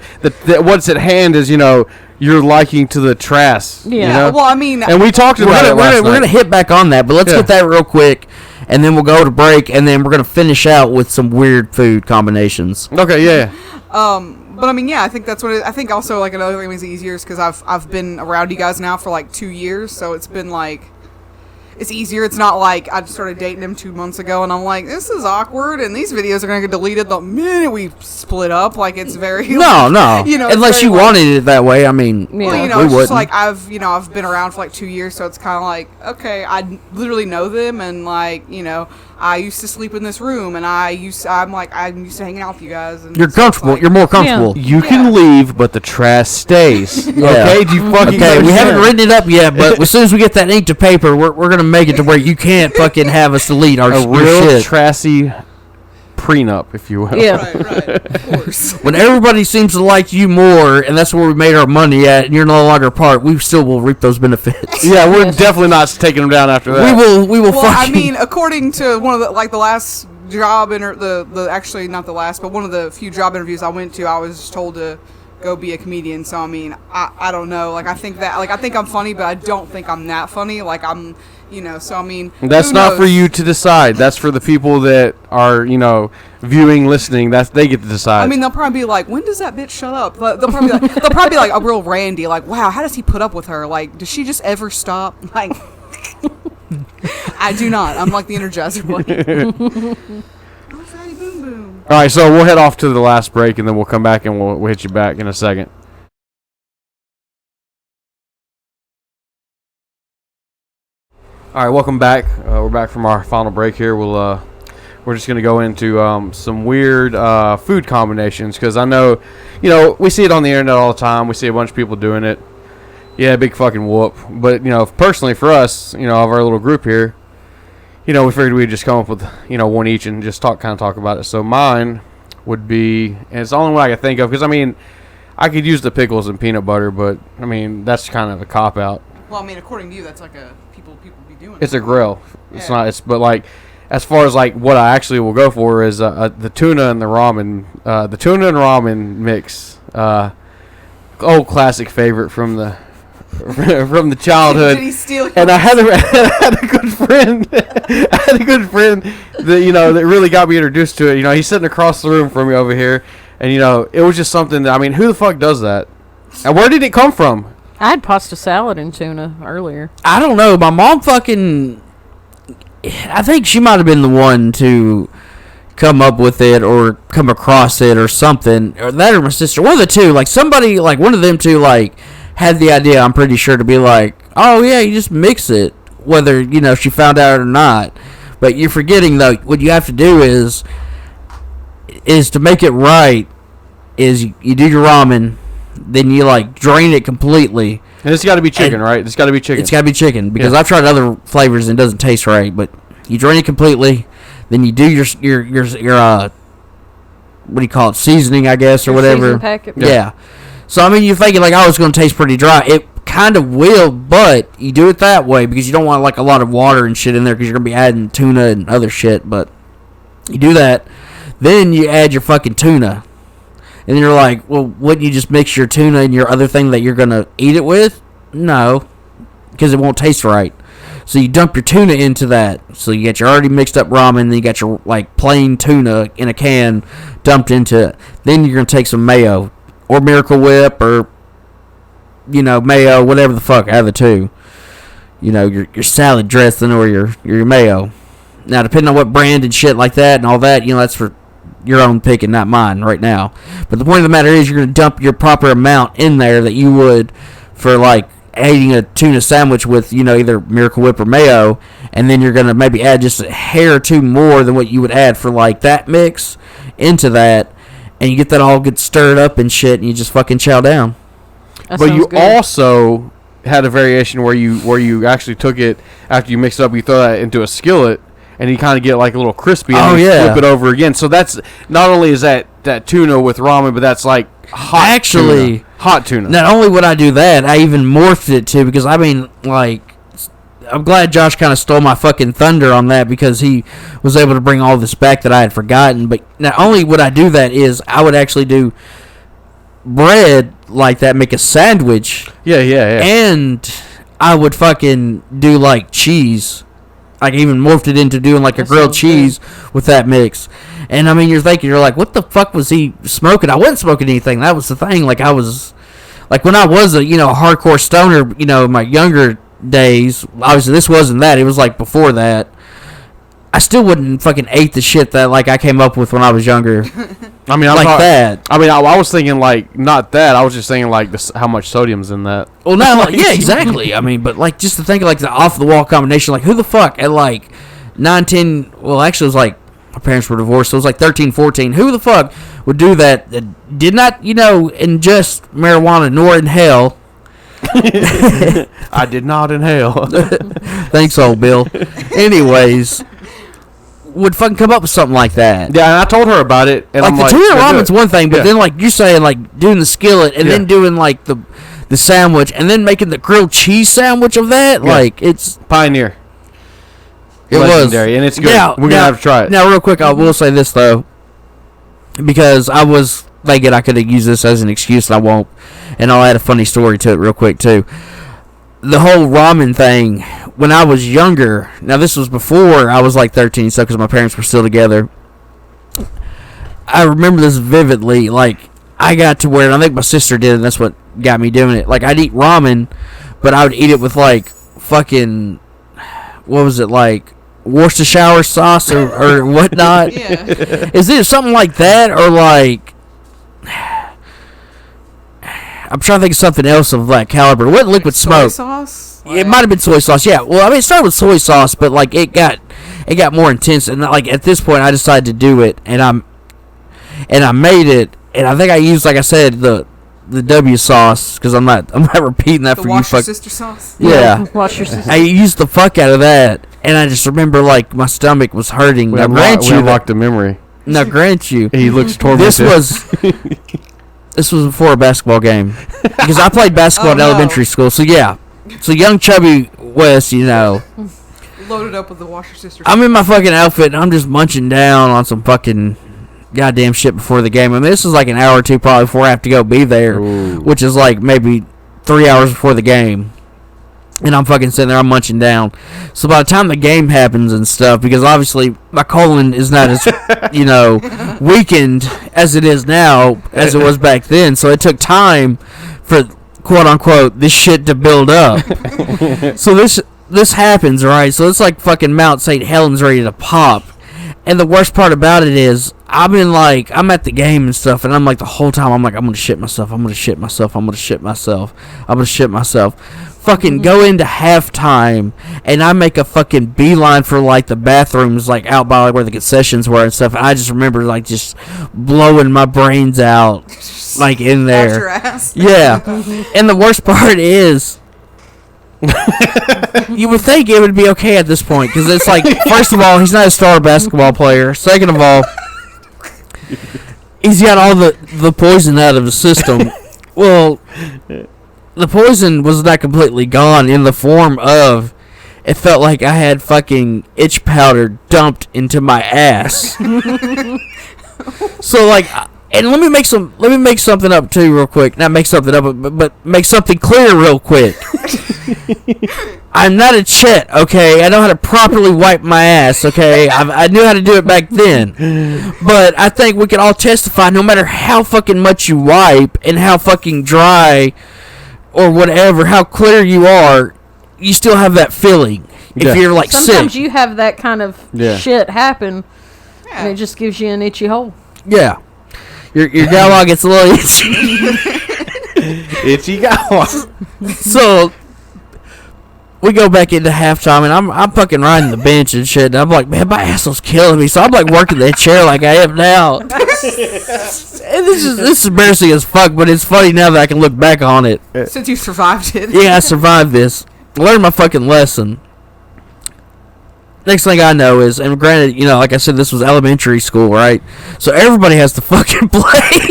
[SPEAKER 2] what's at hand is your liking to the Trass.
[SPEAKER 3] Yeah.
[SPEAKER 2] You know?
[SPEAKER 4] Well, I mean,
[SPEAKER 2] and we talked about it last
[SPEAKER 1] we're
[SPEAKER 2] night.
[SPEAKER 1] gonna hit back on that, but let's get that real quick, and then we'll go to break, and then we're gonna finish out with some weird food combinations.
[SPEAKER 2] Okay, yeah.
[SPEAKER 4] But I mean, yeah, I think that's what I think. Also, like another thing that makes it easier is because I've been around you guys now for like 2 years, so it's been like. It's easier. It's not like I started dating him 2 months ago, and I'm like, this is awkward, and these videos are gonna get deleted the minute we split up. Like it's very
[SPEAKER 1] no, unless you wanted it that way. I mean,
[SPEAKER 4] well,
[SPEAKER 1] we
[SPEAKER 4] it's just
[SPEAKER 1] wouldn't.
[SPEAKER 4] like I've been around for like 2 years, so it's kind of like okay, I literally know them, and like I used to sleep in this room, and I'm used to hanging out with you guys. And
[SPEAKER 1] you're comfortable. You're more comfortable.
[SPEAKER 2] You can leave, but the Trass stays. Okay? Do you fucking
[SPEAKER 1] Okay, we haven't written it up yet, but as soon as we get that ink to paper, we're gonna make it to where you can't fucking have us delete our
[SPEAKER 2] a
[SPEAKER 1] your
[SPEAKER 2] real
[SPEAKER 1] shit.
[SPEAKER 2] Trassy prenup, if you will.
[SPEAKER 3] Yeah.
[SPEAKER 4] right, of course.
[SPEAKER 1] When everybody seems to like you more, and that's where we made our money at, and you're no longer a part, we still will reap those benefits.
[SPEAKER 2] Yeah, we're definitely not taking them down after that.
[SPEAKER 1] We will.
[SPEAKER 4] Well,
[SPEAKER 1] fucking,
[SPEAKER 4] I mean, according to one of the last job actually not the last, but one of the few job interviews I went to, I was told to go be a comedian. So I mean, I don't know. Like I think I'm funny, but I don't think I'm that funny. Like I'm. So I mean,
[SPEAKER 2] that's not for you to decide. That's for the people that are, viewing, listening. They get to decide.
[SPEAKER 4] I mean, they'll probably be like, "When does that bitch shut up?" They'll probably be like a real Randy, like, "Wow, how does he put up with her? Like, does she just ever stop?" Like, I do not. I'm like the Energizer Bunny. Oh, fatty boom boom.
[SPEAKER 2] All right, so we'll head off to the last break, and then we'll come back and we'll hit you back in a second. All right, welcome back. We're back from our final break here. We're just gonna go into some weird food combinations because I know, we see it on the internet all the time. We see a bunch of people doing it. Yeah, big fucking whoop. But personally for us, of our little group here, we figured we'd just come up with one each and just talk about it. So mine would be, and it's the only one I can think of because I mean, I could use the pickles and peanut butter, but I mean that's kind of a cop out.
[SPEAKER 4] Well, I mean, according to you, that's like a people be doing.
[SPEAKER 2] It's a grill. It's not. But like, as far as like what I actually will go for is the tuna and the ramen. The tuna and ramen mix. Old classic favorite from the from the childhood.
[SPEAKER 4] Did he steal?
[SPEAKER 2] And I had a good friend. I had a good friend that that really got me introduced to it. He's sitting across the room from me over here, and it was just something that I mean, who the fuck does that? And where did it come from?
[SPEAKER 3] I had pasta salad and tuna earlier.
[SPEAKER 1] I don't know. My mom fucking. I think she might have been the one to come up with it or come across it or something. Or that or my sister. One of the two. Like somebody, like one of them two, like had the idea, I'm pretty sure, to be like, oh yeah, you just mix it. Whether, she found out or not. But you're forgetting, though, what you have to do is to make it right, is you do your ramen, then you, drain it completely.
[SPEAKER 2] And it's got to be chicken, right? It's got to be chicken.
[SPEAKER 1] It's got to be chicken, because I've tried other flavors and it doesn't taste right. But you drain it completely, then you do your what do you call it, seasoning, I guess, or whatever.
[SPEAKER 3] Seasoning packet.
[SPEAKER 1] Yeah. So, I mean, you're thinking, it's going to taste pretty dry. It kind of will, but you do it that way because you don't want, a lot of water and shit in there because you're going to be adding tuna and other shit. But you do that. Then you add your fucking tuna. And then you're like, well, wouldn't you just mix your tuna and your other thing that you're going to eat it with? No, because it won't taste right. So you dump your tuna into that. So you got your already mixed up ramen, then you got your, plain tuna in a can dumped into it. Then you're going to take some mayo or Miracle Whip or, mayo, whatever the fuck, out of the two. Your salad dressing or your mayo. Now, depending on what brand and shit like that and all that, that's for your own picking, not mine right now. But the point of the matter is you're going to dump your proper amount in there that you would for, eating a tuna sandwich with, either Miracle Whip or mayo, and then you're going to maybe add just a hair or two more than what you would add for, that mix into that, and you get that all get stirred up and shit, and you just fucking chow down.
[SPEAKER 2] But you also had a variation where you actually took it after you mix it up, you throw that into a skillet, and you kind of get a little crispy, and you flip it over again. So that's not only is that tuna with ramen, but that's hot tuna.
[SPEAKER 1] Not only would I do that, I even morphed it too, because I mean, I'm glad Josh kind of stole my fucking thunder on that because he was able to bring all this back that I had forgotten. But not only would I do that is I would actually do bread like that, make a sandwich.
[SPEAKER 2] Yeah.
[SPEAKER 1] And I would fucking do like cheese. I even morphed it into doing like a grilled cheese with that mix. And I mean, you're like, what the fuck was he smoking? I wasn't smoking anything. That was the thing. Like I was, like when I was a, hardcore stoner, in my younger days, obviously this wasn't that. It was like before that. I still wouldn't fucking ate the shit that like I came up with when I was younger.
[SPEAKER 2] I mean,
[SPEAKER 1] that.
[SPEAKER 2] I mean, I was thinking like not that. I was just thinking like how much sodium's in that.
[SPEAKER 1] Well, no, like, yeah, exactly. I mean, but like just to think of like the off the wall combination, like who the fuck at like 9, 10, well, actually it was like my parents were divorced, so it was like 13, 14. Who the fuck would do that did not, ingest marijuana nor inhale?
[SPEAKER 2] I did not inhale.
[SPEAKER 1] Thanks, old Bill. Anyways, would fucking come up with something like that.
[SPEAKER 2] Yeah, and I told her about it. And
[SPEAKER 1] like
[SPEAKER 2] I'm
[SPEAKER 1] the
[SPEAKER 2] like,
[SPEAKER 1] tortilla ramen's one thing, but
[SPEAKER 2] Yeah.
[SPEAKER 1] then like you're saying like doing the skillet and then doing like the sandwich and then making the grilled cheese sandwich of that,
[SPEAKER 2] Yeah.
[SPEAKER 1] like it's
[SPEAKER 2] Pioneer.
[SPEAKER 1] it
[SPEAKER 2] Legendary,
[SPEAKER 1] was,
[SPEAKER 2] and it's good. We're gonna have to try it.
[SPEAKER 1] Now, real quick, I will say this though, because I was thinking I could have used this as an excuse, and I won't. And I'll add a funny story to it real quick too. The whole ramen thing, when I was younger, now this was before I was like 13, so because my parents were still together. I remember this vividly. Like I got to where, and I think my sister did, and that's what got me doing it. Like I'd eat ramen, but I would eat it with like fucking, what was it, like Worcestershire sauce or whatnot.
[SPEAKER 4] Yeah.
[SPEAKER 1] Is it something like that, or like I'm trying to think of something else of that caliber? What liquid
[SPEAKER 4] Soy
[SPEAKER 1] smoke?
[SPEAKER 4] sauce?
[SPEAKER 1] It might have been soy sauce. Yeah. Well, I mean, it started with soy sauce, but like it got more intense, and like at this point, I decided to do it, and I made it, and I think I used, like I said, the W sauce because I'm not repeating that
[SPEAKER 4] The
[SPEAKER 1] for you.
[SPEAKER 4] wash your
[SPEAKER 1] Fuck.
[SPEAKER 4] sister sauce?
[SPEAKER 1] Yeah.
[SPEAKER 3] Wash your sister.
[SPEAKER 1] I used the fuck out of that, and I just remember like my stomach was hurting.
[SPEAKER 2] We
[SPEAKER 1] Now, grant you,
[SPEAKER 2] unlocked the memory.
[SPEAKER 1] now grant you,
[SPEAKER 2] He looks tormented.
[SPEAKER 1] this was before a basketball game because I played basketball
[SPEAKER 4] Oh,
[SPEAKER 1] in
[SPEAKER 4] no.
[SPEAKER 1] elementary school. So yeah, so young chubby Wes,
[SPEAKER 4] Loaded up with the wash your sister sauce.
[SPEAKER 1] I'm in my fucking outfit and I'm just munching down on some fucking goddamn shit before the game. I mean, this is like an hour or two probably before I have to go be there,
[SPEAKER 2] Ooh.
[SPEAKER 1] which is like maybe 3 hours before the game. And I'm fucking sitting there, I'm munching down. So by the time the game happens and stuff, because obviously my colon is not as, weakened as it is now, as it was back then. So it took time for, quote unquote, this shit to build up. So this happens, right? So it's like fucking Mount St. Helens ready to pop. And the worst part about it is, I'm at the game and stuff, and I'm like, the whole time, I'm like, I'm gonna shit myself, I'm gonna shit myself, I'm gonna shit myself, I'm gonna shit myself. Fucking go into halftime, and I make a fucking beeline for, like, the bathrooms, like, out by like, where the concessions were and stuff, and I just remember, like, just blowing my brains out, like, in
[SPEAKER 4] Out your
[SPEAKER 1] there.
[SPEAKER 4] ass.
[SPEAKER 1] Yeah. And the worst part is, you would think it would be okay at this point, because it's like, first of all, he's not a star basketball player. Second of all, he's got all the poison out of his system. Well, the poison was not completely gone in the form of, it felt like I had fucking itch powder dumped into my ass. So like, and let me make something up too real quick. Not make something up, but make something clear real quick. I'm not a Chet, okay? I know how to properly wipe my ass, okay? I knew how to do it back then. But I think we can all testify, no matter how fucking much you wipe and how fucking dry or whatever, how clear you are, you still have that feeling.
[SPEAKER 2] Yeah.
[SPEAKER 1] If you're like
[SPEAKER 3] Sometimes
[SPEAKER 1] sick.
[SPEAKER 3] you have that kind of
[SPEAKER 2] Yeah.
[SPEAKER 3] shit happen,
[SPEAKER 4] Yeah.
[SPEAKER 3] and it just gives you an itchy hole.
[SPEAKER 1] Yeah. Your galog gets a little itchy.
[SPEAKER 2] Itchy guy.
[SPEAKER 1] So we go back into halftime, and I'm fucking riding the bench and shit. And I'm like, man, my asshole's killing me. So I'm like working that chair like I am now. And this is embarrassing as fuck, but it's funny now that I can look back on it.
[SPEAKER 4] Since you survived it.
[SPEAKER 1] Yeah, I survived this. Learned my fucking lesson. Next thing I know is, and granted, like I said, this was elementary school, right? So everybody has to fucking play.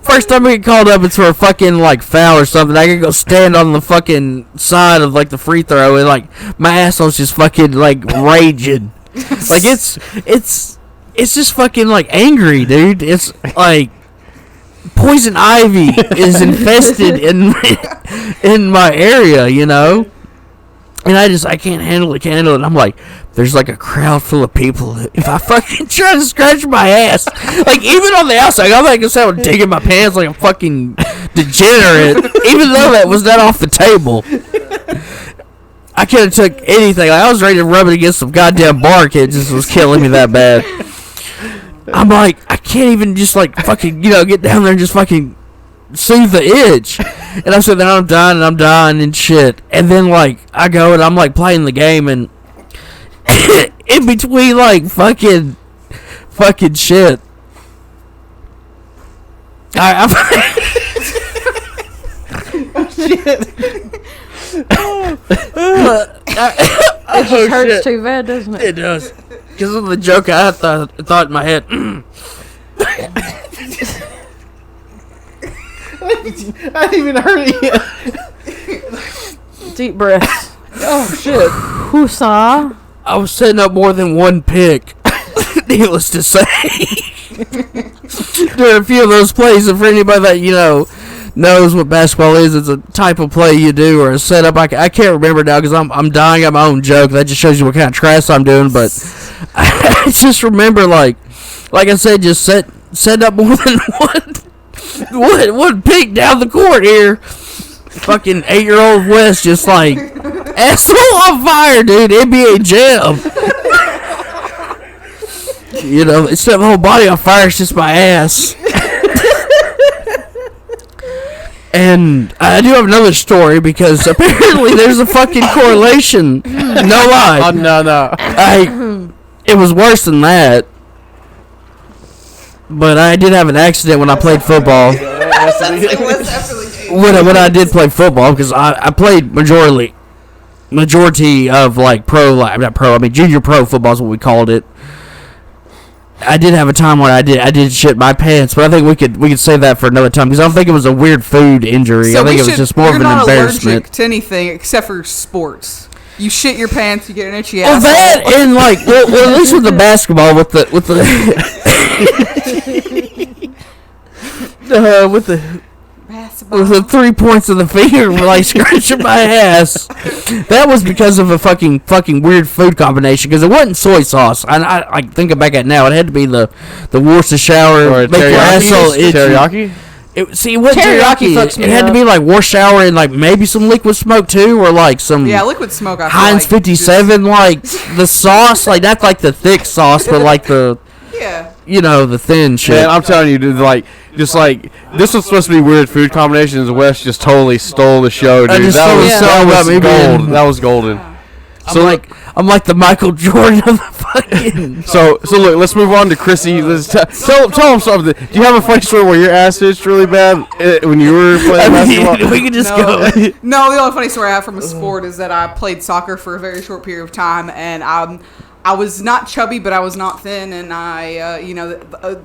[SPEAKER 1] First time I get called up, it's for a fucking like foul or something. I can go stand on the fucking side of like the free throw, and like my asshole's just fucking like raging. Like it's just fucking like angry, dude. It's like poison ivy is infested in my area, you know. And I can't handle it. I'm like, there's like a crowd full of people. If I fucking try to scratch my ass, like even on the outside, I'm like, I'm digging my pants like a fucking degenerate. Even though that was not off the table, I could have took anything. Like, I was ready to rub it against some goddamn bark. It just was killing me that bad. I'm like, I can't even just like fucking, get down there and just fucking soothe the itch. And I'm sitting there, I'm dying and shit. And then like I go and I'm like playing the game, and in between like fucking shit, I'm
[SPEAKER 3] It just hurts too bad, doesn't it?
[SPEAKER 1] It does. Because of the joke I thought in my head.
[SPEAKER 2] I didn't even heard it yet.
[SPEAKER 3] Deep breaths.
[SPEAKER 2] Oh, shit.
[SPEAKER 3] Whoosah.
[SPEAKER 1] I was setting up more than one pick. Needless to say. Doing a few of those plays, and for anybody that, knows what basketball is, it's a type of play you do or a setup. I can't remember now because I'm dying at my own joke. That just shows you what kind of trash I'm doing. But I just remember, like I said, just set up more than one pick down the court here. Fucking 8-year-old West just like asshole on fire, dude. NBA Jam. Instead of the whole body on fire, it's just my ass. And I do have another story because apparently there's a fucking correlation. No lie.
[SPEAKER 2] Oh, no.
[SPEAKER 1] It was worse than that. But I did have an accident when I played football. When I did play football, because I played majority of like junior pro football is what we called it. I did have a time where I did shit my pants, but I think we could save that for another time because I don't think it was a weird food injury.
[SPEAKER 4] So
[SPEAKER 1] I think it was just more of an embarrassment.
[SPEAKER 4] You're not allergic to anything except for sports. You shit your pants, you get an itchy
[SPEAKER 1] Well,
[SPEAKER 4] asshole.
[SPEAKER 1] that and like, well, at least with the basketball, with the with the 3 points of the finger, like scratching my ass. That was because of a fucking weird food combination. Because it wasn't soy sauce. I think back at it now. It had to be the Worcestershire
[SPEAKER 2] or
[SPEAKER 1] make your asshole itchy.
[SPEAKER 2] Teriyaki.
[SPEAKER 1] It wasn't teriyaki. It had to be like Worcestershire and like maybe some liquid smoke too, or like some
[SPEAKER 4] liquid smoke. I feel
[SPEAKER 1] Heinz
[SPEAKER 4] like
[SPEAKER 1] 57, like the sauce, like not like the thick sauce, but like the the thin shit.
[SPEAKER 2] Man, I'm telling you, dude, this was supposed to be weird food combinations. Wes just totally stole the show, dude. That was golden. So
[SPEAKER 1] I'm like the Michael Jordan of the fucking.
[SPEAKER 2] So look, let's move on to Chrissy. Tell him something. Do you have a funny story where your ass itched really bad when you were playing basketball?
[SPEAKER 1] We can just go.
[SPEAKER 4] No, the only funny story I have from a sport is that I played soccer for a very short period of time, and I was not chubby, but I was not thin, and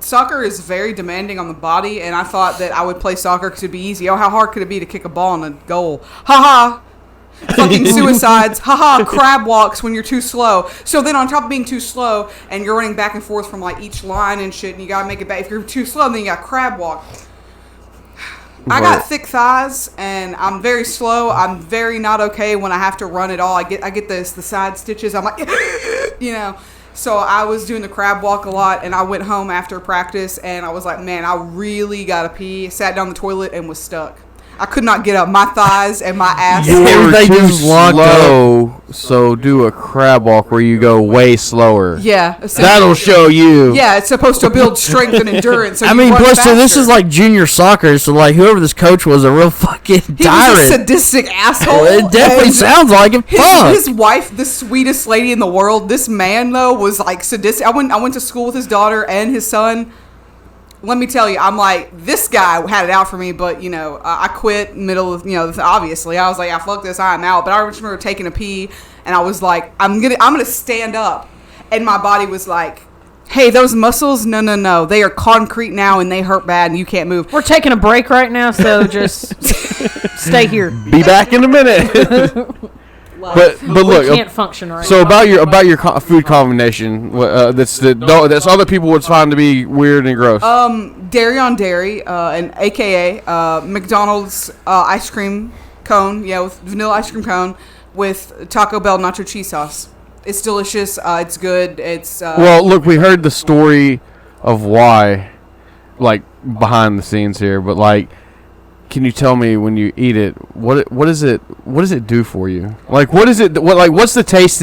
[SPEAKER 4] soccer is very demanding on the body, and I thought that I would play soccer because it'd be easy. Oh, how hard could it be to kick a ball in a goal? Ha ha! Fucking suicides. Haha, crab walks when you're too slow. So then on top of being too slow, and you're running back and forth from like each line and shit, and you gotta make it back. If you're too slow, then you got crab walk. I got thick thighs, and I'm very slow. I'm very not okay when I have to run at all. I get the side stitches. I'm like, So I was doing the crab walk a lot, and I went home after practice, and I was like, man, I really gotta pee. Sat down the toilet and was stuck. I could not get up. My thighs and my ass.
[SPEAKER 2] You were too
[SPEAKER 1] slow,
[SPEAKER 2] so do a crab walk where you go way slower.
[SPEAKER 4] Yeah.
[SPEAKER 2] That'll show you.
[SPEAKER 4] Yeah, it's supposed to build strength and endurance. So
[SPEAKER 1] plus, so this is like junior soccer, so like whoever this coach was a real fucking tyrant.
[SPEAKER 4] He was a sadistic asshole.
[SPEAKER 1] Well, it definitely sounds like it.
[SPEAKER 4] His wife, the sweetest lady in the world. This man, though, was like sadistic. I went to school with his daughter and his son. Let me tell you, I'm like, this guy had it out for me, but, I quit middle of, obviously. I was like, fuck this, I'm out. But I just remember taking a pee, and I was like, I'm gonna stand up. And my body was like, hey, those muscles, no. They are concrete now and they hurt bad and you can't move.
[SPEAKER 3] We're taking a break right now, so just stay here.
[SPEAKER 2] Be back in a minute. But look,
[SPEAKER 3] We can't function right
[SPEAKER 2] so
[SPEAKER 3] now.
[SPEAKER 2] about your food combination, that's other people would find to be weird and gross.
[SPEAKER 4] Dairy on dairy, and AKA McDonald's ice cream cone, with vanilla ice cream cone with Taco Bell nacho cheese sauce. It's delicious. It's good. It's
[SPEAKER 2] well, look, we heard the story of why, like behind the scenes here, but like, can you tell me when you eat it, what does it do for you? Like, what's the taste?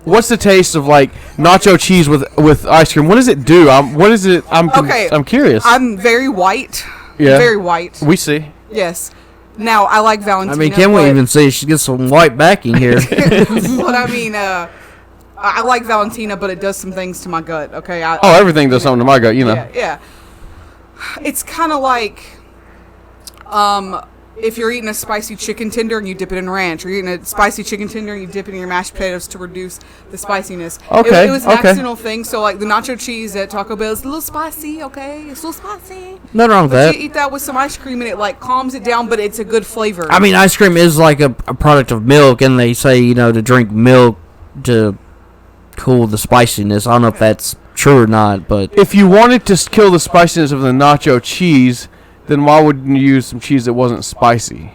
[SPEAKER 2] What's the taste of like nacho cheese with ice cream? What does it do? I'm curious.
[SPEAKER 4] I'm very white.
[SPEAKER 2] Yeah.
[SPEAKER 4] Very white.
[SPEAKER 2] We see.
[SPEAKER 4] Yes. Now I like Valentina.
[SPEAKER 1] I mean, can we even see she gets some white backing here?
[SPEAKER 4] But I mean, I like Valentina, but it does some things to my gut. Okay.
[SPEAKER 2] Everything does something to my gut. You know.
[SPEAKER 4] Yeah. It's kind of like, if you're eating a spicy chicken tender and you dip it in ranch, or you're eating a spicy chicken tender and you dip it in your mashed potatoes to reduce the spiciness.
[SPEAKER 2] Okay.
[SPEAKER 4] It was an accidental thing. So like the nacho cheese at Taco Bell is a little spicy. Okay, it's a little spicy.
[SPEAKER 1] Nothing wrong with
[SPEAKER 4] But
[SPEAKER 1] that.
[SPEAKER 4] you eat that with some ice cream and it like calms it down, but it's a good flavor.
[SPEAKER 1] I mean, ice cream is like a product of milk, and they say, to drink milk to cool the spiciness. I don't know if that's true or not, but
[SPEAKER 2] If you wanted to kill the spiciness of the nacho cheese, then why wouldn't you use some cheese that wasn't spicy?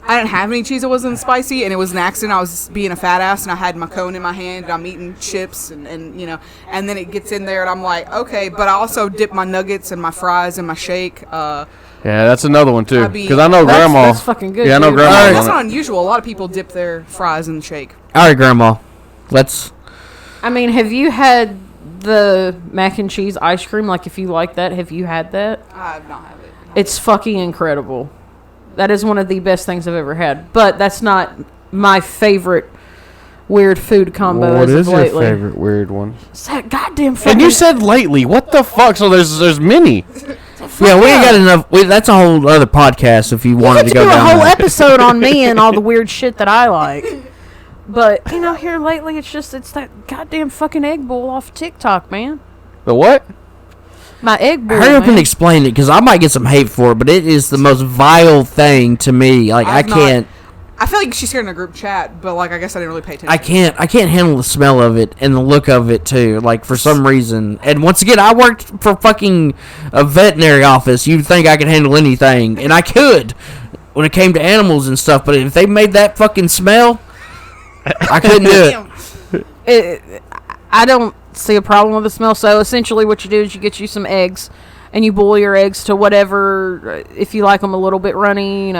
[SPEAKER 4] I didn't have any cheese that wasn't spicy, and it was an accident. I was being a fat ass, and I had my cone in my hand, and I'm eating chips, and then it gets in there, and I'm like, okay. But I also dip my nuggets and my fries in my shake.
[SPEAKER 2] Yeah, that's another one too.
[SPEAKER 4] I'd be-
[SPEAKER 2] Because I know grandma.
[SPEAKER 3] That's fucking good.
[SPEAKER 2] Yeah, I know
[SPEAKER 3] dude.
[SPEAKER 2] grandma.
[SPEAKER 4] That's not unusual. A lot of people dip their fries in the shake.
[SPEAKER 1] all right, Grandma, let's.
[SPEAKER 3] I mean, have you had the mac and cheese ice cream? Like, if you like that, have you had that?
[SPEAKER 4] I have not had it.
[SPEAKER 3] It's fucking incredible. That is one of the best things I've ever had. But that's not my favorite weird food combo
[SPEAKER 2] What
[SPEAKER 3] as
[SPEAKER 2] is
[SPEAKER 3] of
[SPEAKER 2] your
[SPEAKER 3] lately.
[SPEAKER 2] favorite weird one?
[SPEAKER 3] It's that goddamn fucking...
[SPEAKER 2] And you said lately. What the fuck? So there's many.
[SPEAKER 1] Yeah, we ain't got enough. That's a whole other podcast if you
[SPEAKER 3] We
[SPEAKER 1] wanted
[SPEAKER 3] get
[SPEAKER 1] to
[SPEAKER 3] to
[SPEAKER 1] go
[SPEAKER 3] do a
[SPEAKER 1] down
[SPEAKER 3] whole
[SPEAKER 1] that.
[SPEAKER 3] episode on me and all the weird shit that I like. But, here lately, it's that goddamn fucking egg bowl off TikTok, man.
[SPEAKER 2] The what?
[SPEAKER 3] My egg bowl,
[SPEAKER 1] Hurry up
[SPEAKER 3] man.
[SPEAKER 1] and explain it, because I might get some hate for it, but it is the most vile thing to me. Like, I
[SPEAKER 4] I've not-
[SPEAKER 1] can't.
[SPEAKER 4] I feel like she's here in a group chat, but like I guess I didn't really pay attention.
[SPEAKER 1] I can't handle the smell of it and the look of it too. Like for some reason, and once again, I worked for fucking a veterinary office. You'd think I could handle anything, and I could when it came to animals and stuff. But if they made that fucking smell, I couldn't do it.
[SPEAKER 3] I don't see a problem with the smell. So essentially, what you do is you get you some eggs, and you boil your eggs to whatever. If you like them a little bit runny,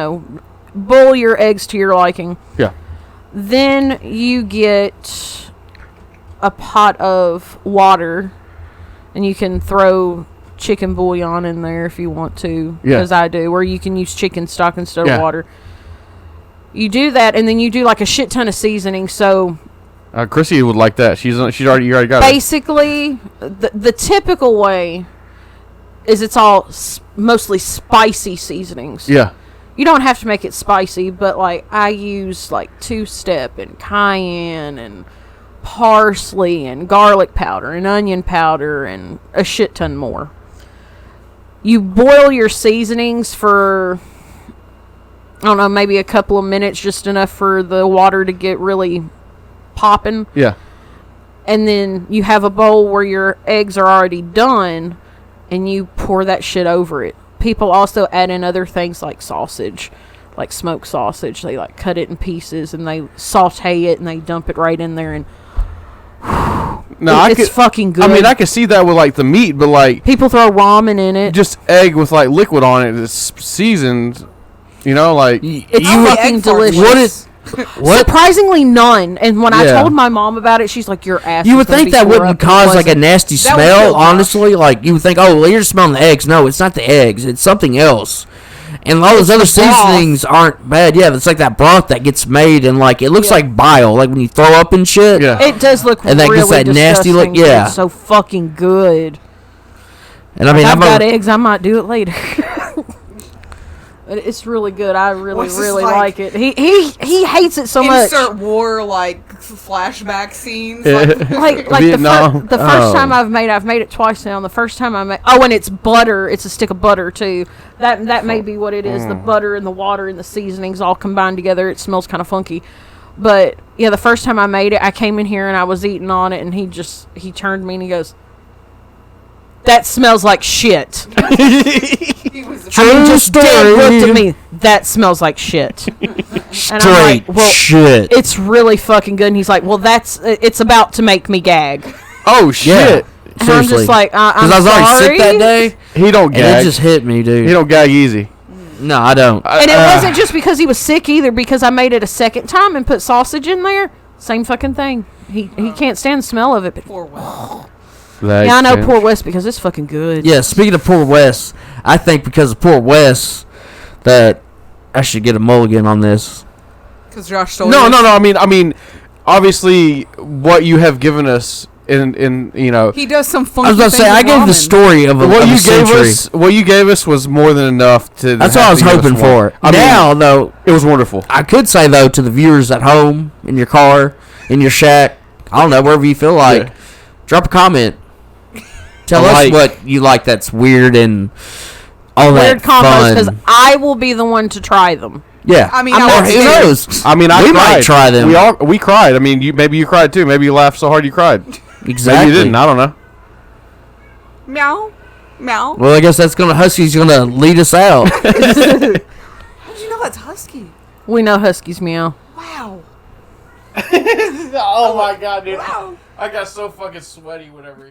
[SPEAKER 3] boil your eggs to your liking.
[SPEAKER 2] Yeah.
[SPEAKER 3] Then you get a pot of water, and you can throw chicken bouillon in there if you want to, as I do, or you can use chicken stock instead of water. You do that, and then you do like a shit ton of seasoning. So
[SPEAKER 2] Chrissy would like that. You already got it.
[SPEAKER 3] basically, the typical way is it's all mostly spicy seasonings.
[SPEAKER 2] Yeah.
[SPEAKER 3] You don't have to make it spicy, but like I use like two-step and cayenne and parsley and garlic powder and onion powder and a shit ton more. You boil your seasonings for, I don't know, maybe a couple of minutes, just enough for the water to get really popping.
[SPEAKER 2] Yeah.
[SPEAKER 3] And then you have a bowl where your eggs are already done, and you pour that shit over it. People also add in other things like sausage, like smoked sausage. They like cut it in pieces and they saute it and they dump it right in there, and it's fucking good.
[SPEAKER 2] I mean, I could see that with like the meat, but like
[SPEAKER 3] people throw ramen in it.
[SPEAKER 2] just egg with like liquid on it that's seasoned. Like
[SPEAKER 3] It's
[SPEAKER 4] You-
[SPEAKER 3] fucking
[SPEAKER 4] egg farts.
[SPEAKER 3] delicious.
[SPEAKER 1] What?
[SPEAKER 3] Surprisingly, none. And when I
[SPEAKER 2] Yeah.
[SPEAKER 3] told my mom about it, she's like, "Your ass."
[SPEAKER 1] You
[SPEAKER 3] is
[SPEAKER 1] would
[SPEAKER 3] gonna
[SPEAKER 1] think
[SPEAKER 3] be
[SPEAKER 1] that
[SPEAKER 3] tore
[SPEAKER 1] wouldn't
[SPEAKER 3] up." It
[SPEAKER 1] cause like a
[SPEAKER 3] wasn't.
[SPEAKER 1] nasty
[SPEAKER 4] That would
[SPEAKER 1] smell,
[SPEAKER 4] kill Josh.
[SPEAKER 1] honestly. Like, you would think, oh, well, you're smelling the eggs. No, it's not the eggs. It's something else. And all those other
[SPEAKER 3] the broth.
[SPEAKER 1] seasonings aren't bad. Yeah, it's like that broth that gets made, and like it looks like bile, like when you throw up and shit.
[SPEAKER 2] Yeah.
[SPEAKER 3] It does look
[SPEAKER 1] And that
[SPEAKER 3] really
[SPEAKER 1] gets that nasty look,
[SPEAKER 3] disgusting, but
[SPEAKER 1] yeah.
[SPEAKER 3] It's so fucking good.
[SPEAKER 1] And I mean,
[SPEAKER 3] If I've
[SPEAKER 1] I'm
[SPEAKER 3] got
[SPEAKER 1] a,
[SPEAKER 3] eggs, I might do it later. It's really good. I really,
[SPEAKER 4] What's this
[SPEAKER 3] really
[SPEAKER 4] like?
[SPEAKER 3] like it. He hates it so much.
[SPEAKER 4] Insert war like flashback scenes.
[SPEAKER 3] like
[SPEAKER 2] Vietnam.
[SPEAKER 3] the first time I've made it twice now. And the first time and it's butter. It's a stick of butter too. That may be what it is. The butter and the water and the seasonings all combined together. It smells kind of funky. But yeah, the first time I made it, I came in here and I was eating on it, and he turned to me and he goes, "That smells like shit."
[SPEAKER 4] He was
[SPEAKER 1] True story.
[SPEAKER 3] Dad looked at me. That smells like shit. And I'm
[SPEAKER 1] Straight
[SPEAKER 3] like, well,
[SPEAKER 1] shit.
[SPEAKER 3] it's really fucking good. And he's like, well, it's about to make me gag.
[SPEAKER 2] Oh shit!
[SPEAKER 3] And I'm
[SPEAKER 1] Seriously.
[SPEAKER 3] just like, I'm
[SPEAKER 1] Because I was already
[SPEAKER 3] sorry.
[SPEAKER 1] sick that day,
[SPEAKER 2] He don't
[SPEAKER 1] and
[SPEAKER 2] gag.
[SPEAKER 1] it just hit me, dude.
[SPEAKER 2] He don't gag easy.
[SPEAKER 1] No, I don't.
[SPEAKER 3] And it wasn't just because he was sick either, because I made it a second time and put sausage in there. Same fucking thing. He can't stand the smell of it. But
[SPEAKER 4] poor Wes.
[SPEAKER 3] yeah, I know poor Wes because it's fucking good.
[SPEAKER 1] Yeah, speaking of Poor Wes, I think because of Poor Wes that I should get a mulligan on this.
[SPEAKER 4] Because Josh told
[SPEAKER 2] No.
[SPEAKER 4] us.
[SPEAKER 2] I mean, obviously, what you have given us in
[SPEAKER 4] He does some funky
[SPEAKER 1] I was about to say,
[SPEAKER 4] things
[SPEAKER 1] I
[SPEAKER 4] with
[SPEAKER 1] gave the
[SPEAKER 4] ramen.
[SPEAKER 1] story of a,
[SPEAKER 2] what
[SPEAKER 1] of
[SPEAKER 2] you
[SPEAKER 1] a
[SPEAKER 2] gave
[SPEAKER 1] century.
[SPEAKER 2] us. What you gave us was more than enough to.
[SPEAKER 1] That's what I was hoping for.
[SPEAKER 2] I mean,
[SPEAKER 1] Now, though,
[SPEAKER 2] it was wonderful.
[SPEAKER 1] I could say, though, to the viewers at home, in your car, in your shack, I don't know, wherever you feel like,
[SPEAKER 2] Yeah.
[SPEAKER 1] drop a comment. Tell us
[SPEAKER 2] Like-
[SPEAKER 1] what you like that's weird and all
[SPEAKER 3] Weird
[SPEAKER 1] that
[SPEAKER 3] combos, because
[SPEAKER 1] fun.
[SPEAKER 3] I will be the one to try them.
[SPEAKER 1] Yeah.
[SPEAKER 4] I mean,
[SPEAKER 3] I'm
[SPEAKER 4] I
[SPEAKER 3] not
[SPEAKER 1] or
[SPEAKER 4] would
[SPEAKER 1] who
[SPEAKER 4] say-
[SPEAKER 1] knows?
[SPEAKER 2] I mean,
[SPEAKER 1] we might
[SPEAKER 2] cried.
[SPEAKER 1] try them.
[SPEAKER 2] We cried. I mean, maybe you cried too. Maybe you laughed so hard you cried.
[SPEAKER 1] Exactly.
[SPEAKER 2] Maybe you didn't. I don't know.
[SPEAKER 4] Meow. Meow.
[SPEAKER 1] Well, I guess Husky's gonna lead us out.
[SPEAKER 4] How did you know that's husky?
[SPEAKER 3] We know huskies meow.
[SPEAKER 4] Wow.
[SPEAKER 2] Oh my god, dude!
[SPEAKER 4] Wow.
[SPEAKER 2] I got so fucking sweaty whenever.